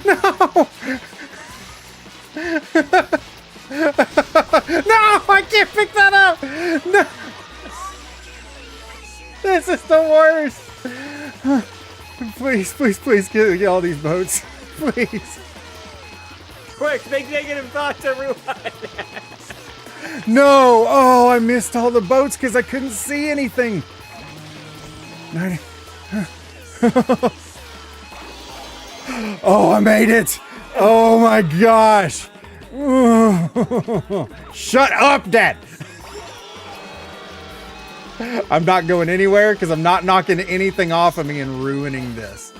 No! No! I can't pick that up! No! This is the worst! Please, please, please get all these boats. Please. Quick, make negative thoughts, everyone. No! Oh, I missed all the boats because I couldn't see anything. 90. Oh, I made it! Oh my gosh! Shut up, Dad! I'm not going anywhere because I'm not knocking anything off of me and ruining this.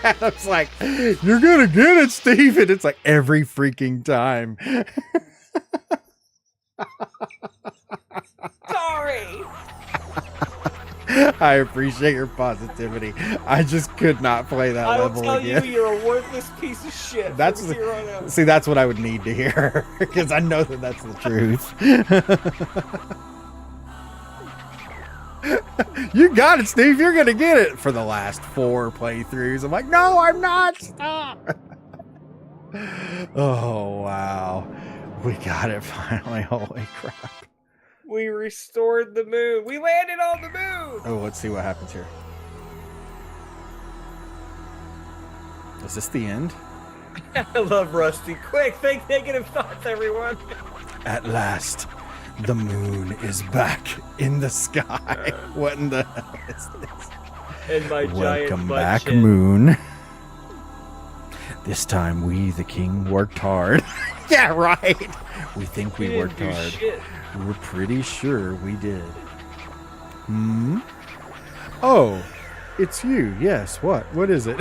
Adam's like, you're gonna get it, Steve. And it's like every freaking time. Sorry. I appreciate your positivity. I just could not play that I will level tell again. you, you're a worthless piece of shit. That's from here on out. see, that's what I would need to hear because I know that that's the truth. You got it, Steve. You're gonna get it for the last 4 playthroughs. I'm like, no, I'm not. Stop. Oh wow, we got it finally. Holy crap! We restored the moon. We landed on the moon. Oh, let's see what happens here. Is this the end? I love Rusty. Quick, think negative thoughts, everyone. At last, the moon is back in the sky. What in the hell is this? And my giant Welcome butt back, chin. moon. This time we, the king, worked hard. Yeah, right. We think we didn't worked do hard. shit. We're pretty sure we did. Oh, it's you. Yes. What? What is it?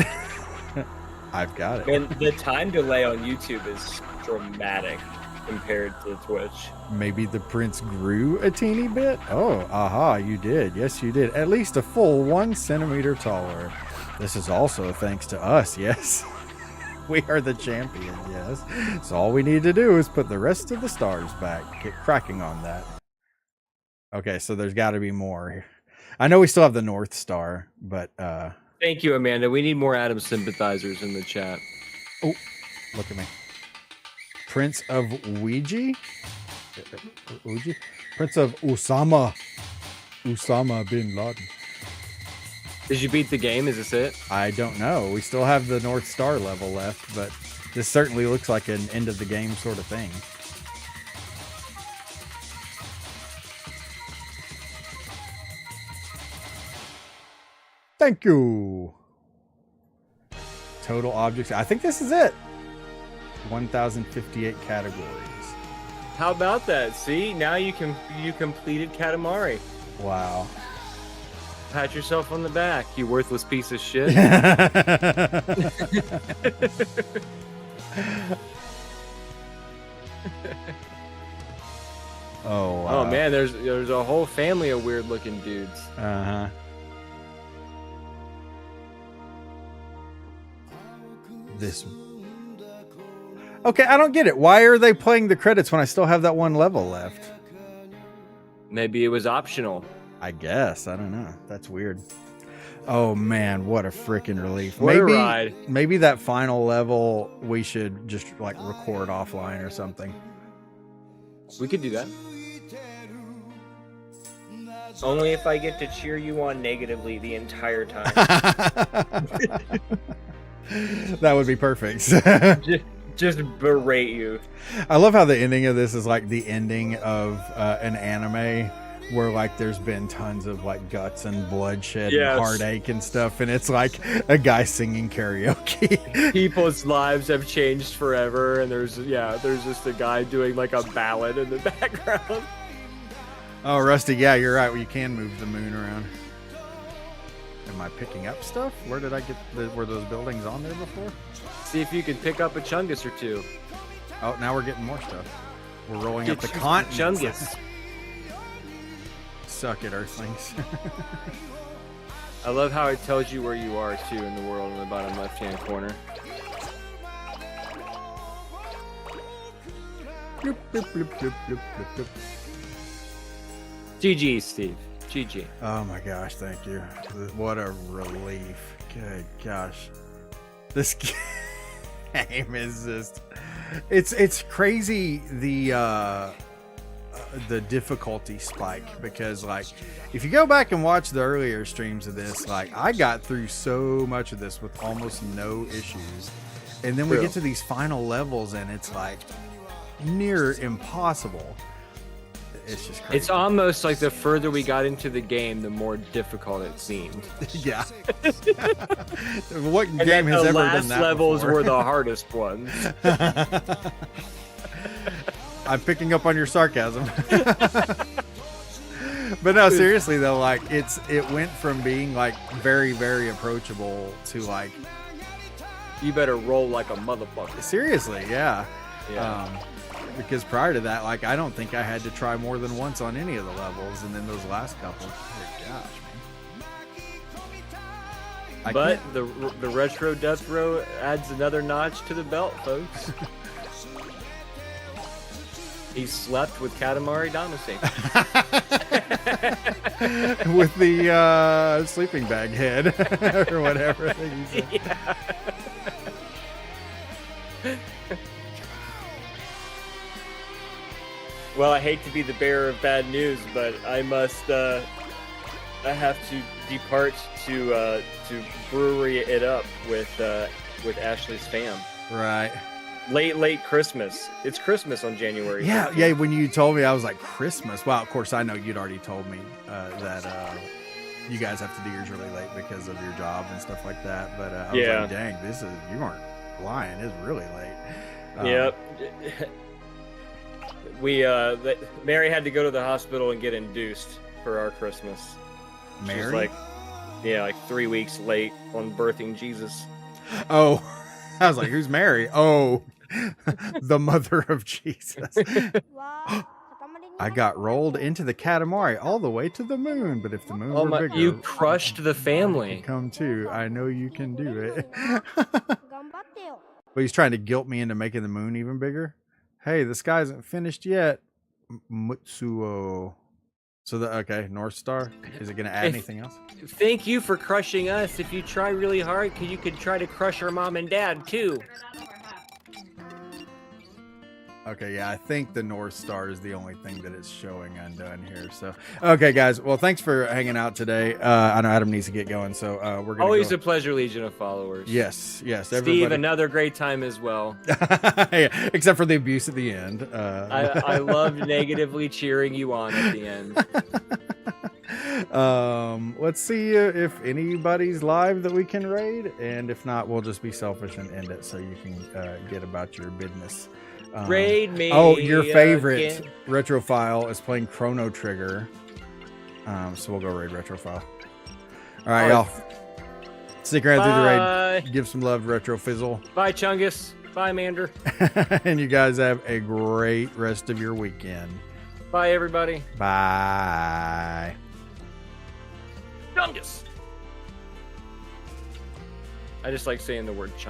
I've got it. And the time delay on YouTube is dramatic compared to Twitch. Maybe the prince grew a teeny bit? Oh, aha, you did. Yes, you did. At least a full 1 centimeter taller. This is also thanks to us, yes. We are the champion, yes. So all we need to do is put the rest of the stars back. Get cracking on that. Okay, so there's got to be more. I know we still have the North Star, but... Thank you, Amanda. We need more Adam sympathizers in the chat. Oh, look at me. Prince of Ouija? Ouija? Prince of Osama. Osama bin Laden. Did you beat the game? Is this it? I don't know. We still have the North Star level left, but this certainly looks like an end of the game sort of thing. Thank you. Total objects. I think this is it. 1,058 categories. How about that? See, now you completed Katamari. Wow. Pat yourself on the back, you worthless piece of shit. Oh wow. Oh man, there's a whole family of weird looking dudes. Uh-huh. This. Okay, I don't get it. Why are they playing the credits when I still have that one level left? Maybe it was optional. I guess. I don't know. That's weird. Oh man, what a freaking relief. What a ride. Maybe that final level we should just like record offline or something. We could do that. Only if I get to cheer you on negatively the entire time. That would be perfect. just berate you. I love how the ending of this is like the ending of an anime where like there's been tons of like guts and bloodshed and heartache and stuff, and it's like a guy singing karaoke. People's lives have changed forever, and there's just a guy doing like a ballad in the background. Oh, Rusty, yeah, you're right. You can move the moon around. Am I picking up stuff? Where did I get were those buildings on there before? See if you can pick up a chungus or two. Oh, now we're getting more stuff. We're rolling Get up the you some continents. chungus. Suck it, Earthlings. I love how it tells you where you are too in the world in the bottom left-hand corner. Bloop, bloop, bloop, bloop, bloop, bloop, bloop. GG, Steve. GG. Oh my gosh, thank you. What a relief. Good gosh. This game is just it's crazy the difficulty spike, because like if you go back and watch the earlier streams of this, like I got through so much of this with almost no issues, and then we get to these final levels and it's like near impossible. It's just crazy. It's almost like the further we got into the game, the more difficult it seemed. Yeah. What And game has the ever last done that levels before? were the hardest ones. I'm picking up on your sarcasm. But no, seriously though, like it went from being like very, very approachable to like, You better roll like a motherfucker. seriously, yeah. Yeah. Because prior to that, like I don't think I had to try more than once on any of the levels, and then those last couple, oh gosh, man. But the retro death row adds another notch to the belt, folks. He slept with Katamari Damacy. With the sleeping bag head or whatever. He said. Yeah. Well, I hate to be the bearer of bad news, but I must. I have to depart to brewery it up with Ashley's fam. Right. Late Christmas. It's Christmas on January. Yeah, 15th. yeah. When you told me, I was like, Christmas. Well, of course, I know you'd already told me that you guys have to do yours really late because of your job and stuff like that. But I was like, dang, you lying. It's really late. Yep. Mary had to go to the hospital and get induced for our Christmas. Mary? She's like 3 weeks late on birthing Jesus. Oh, I was like, who's Mary? Oh, the mother of Jesus. I got rolled into the Katamari all the way to the moon, but if the moon were bigger, You crushed the family. come too. I know you can do it. But he's trying to guilt me into making the moon even bigger. Hey, the sky isn't finished yet. Mutsuo. So okay, North Star. Is it going to add anything else? Thank you for crushing us. If you try really hard, you could try to crush our mom and dad too. Okay, yeah, I think the North Star is the only thing that is showing undone here. So, okay, guys. Well, thanks for hanging out today. I know Adam needs to get going, so we're gonna always go. a pleasure, Legion of Followers. Yes. Steve, Everybody. another great time as well. Yeah, except for the abuse at the end. I loved negatively cheering you on at the end. Let's see if anybody's live that we can raid, and if not, we'll just be selfish and end it so you can get about your business. Raid me. Oh, your favorite again. Retrophile is playing Chrono Trigger. So we'll go raid Retrophile. All right, y'all. Stick around through the raid. Give some love to Retrofizzle. Bye, Chungus. Bye, Mander. And you guys have a great rest of your weekend. Bye, everybody. Bye. Chungus. I just like saying the word Chungus.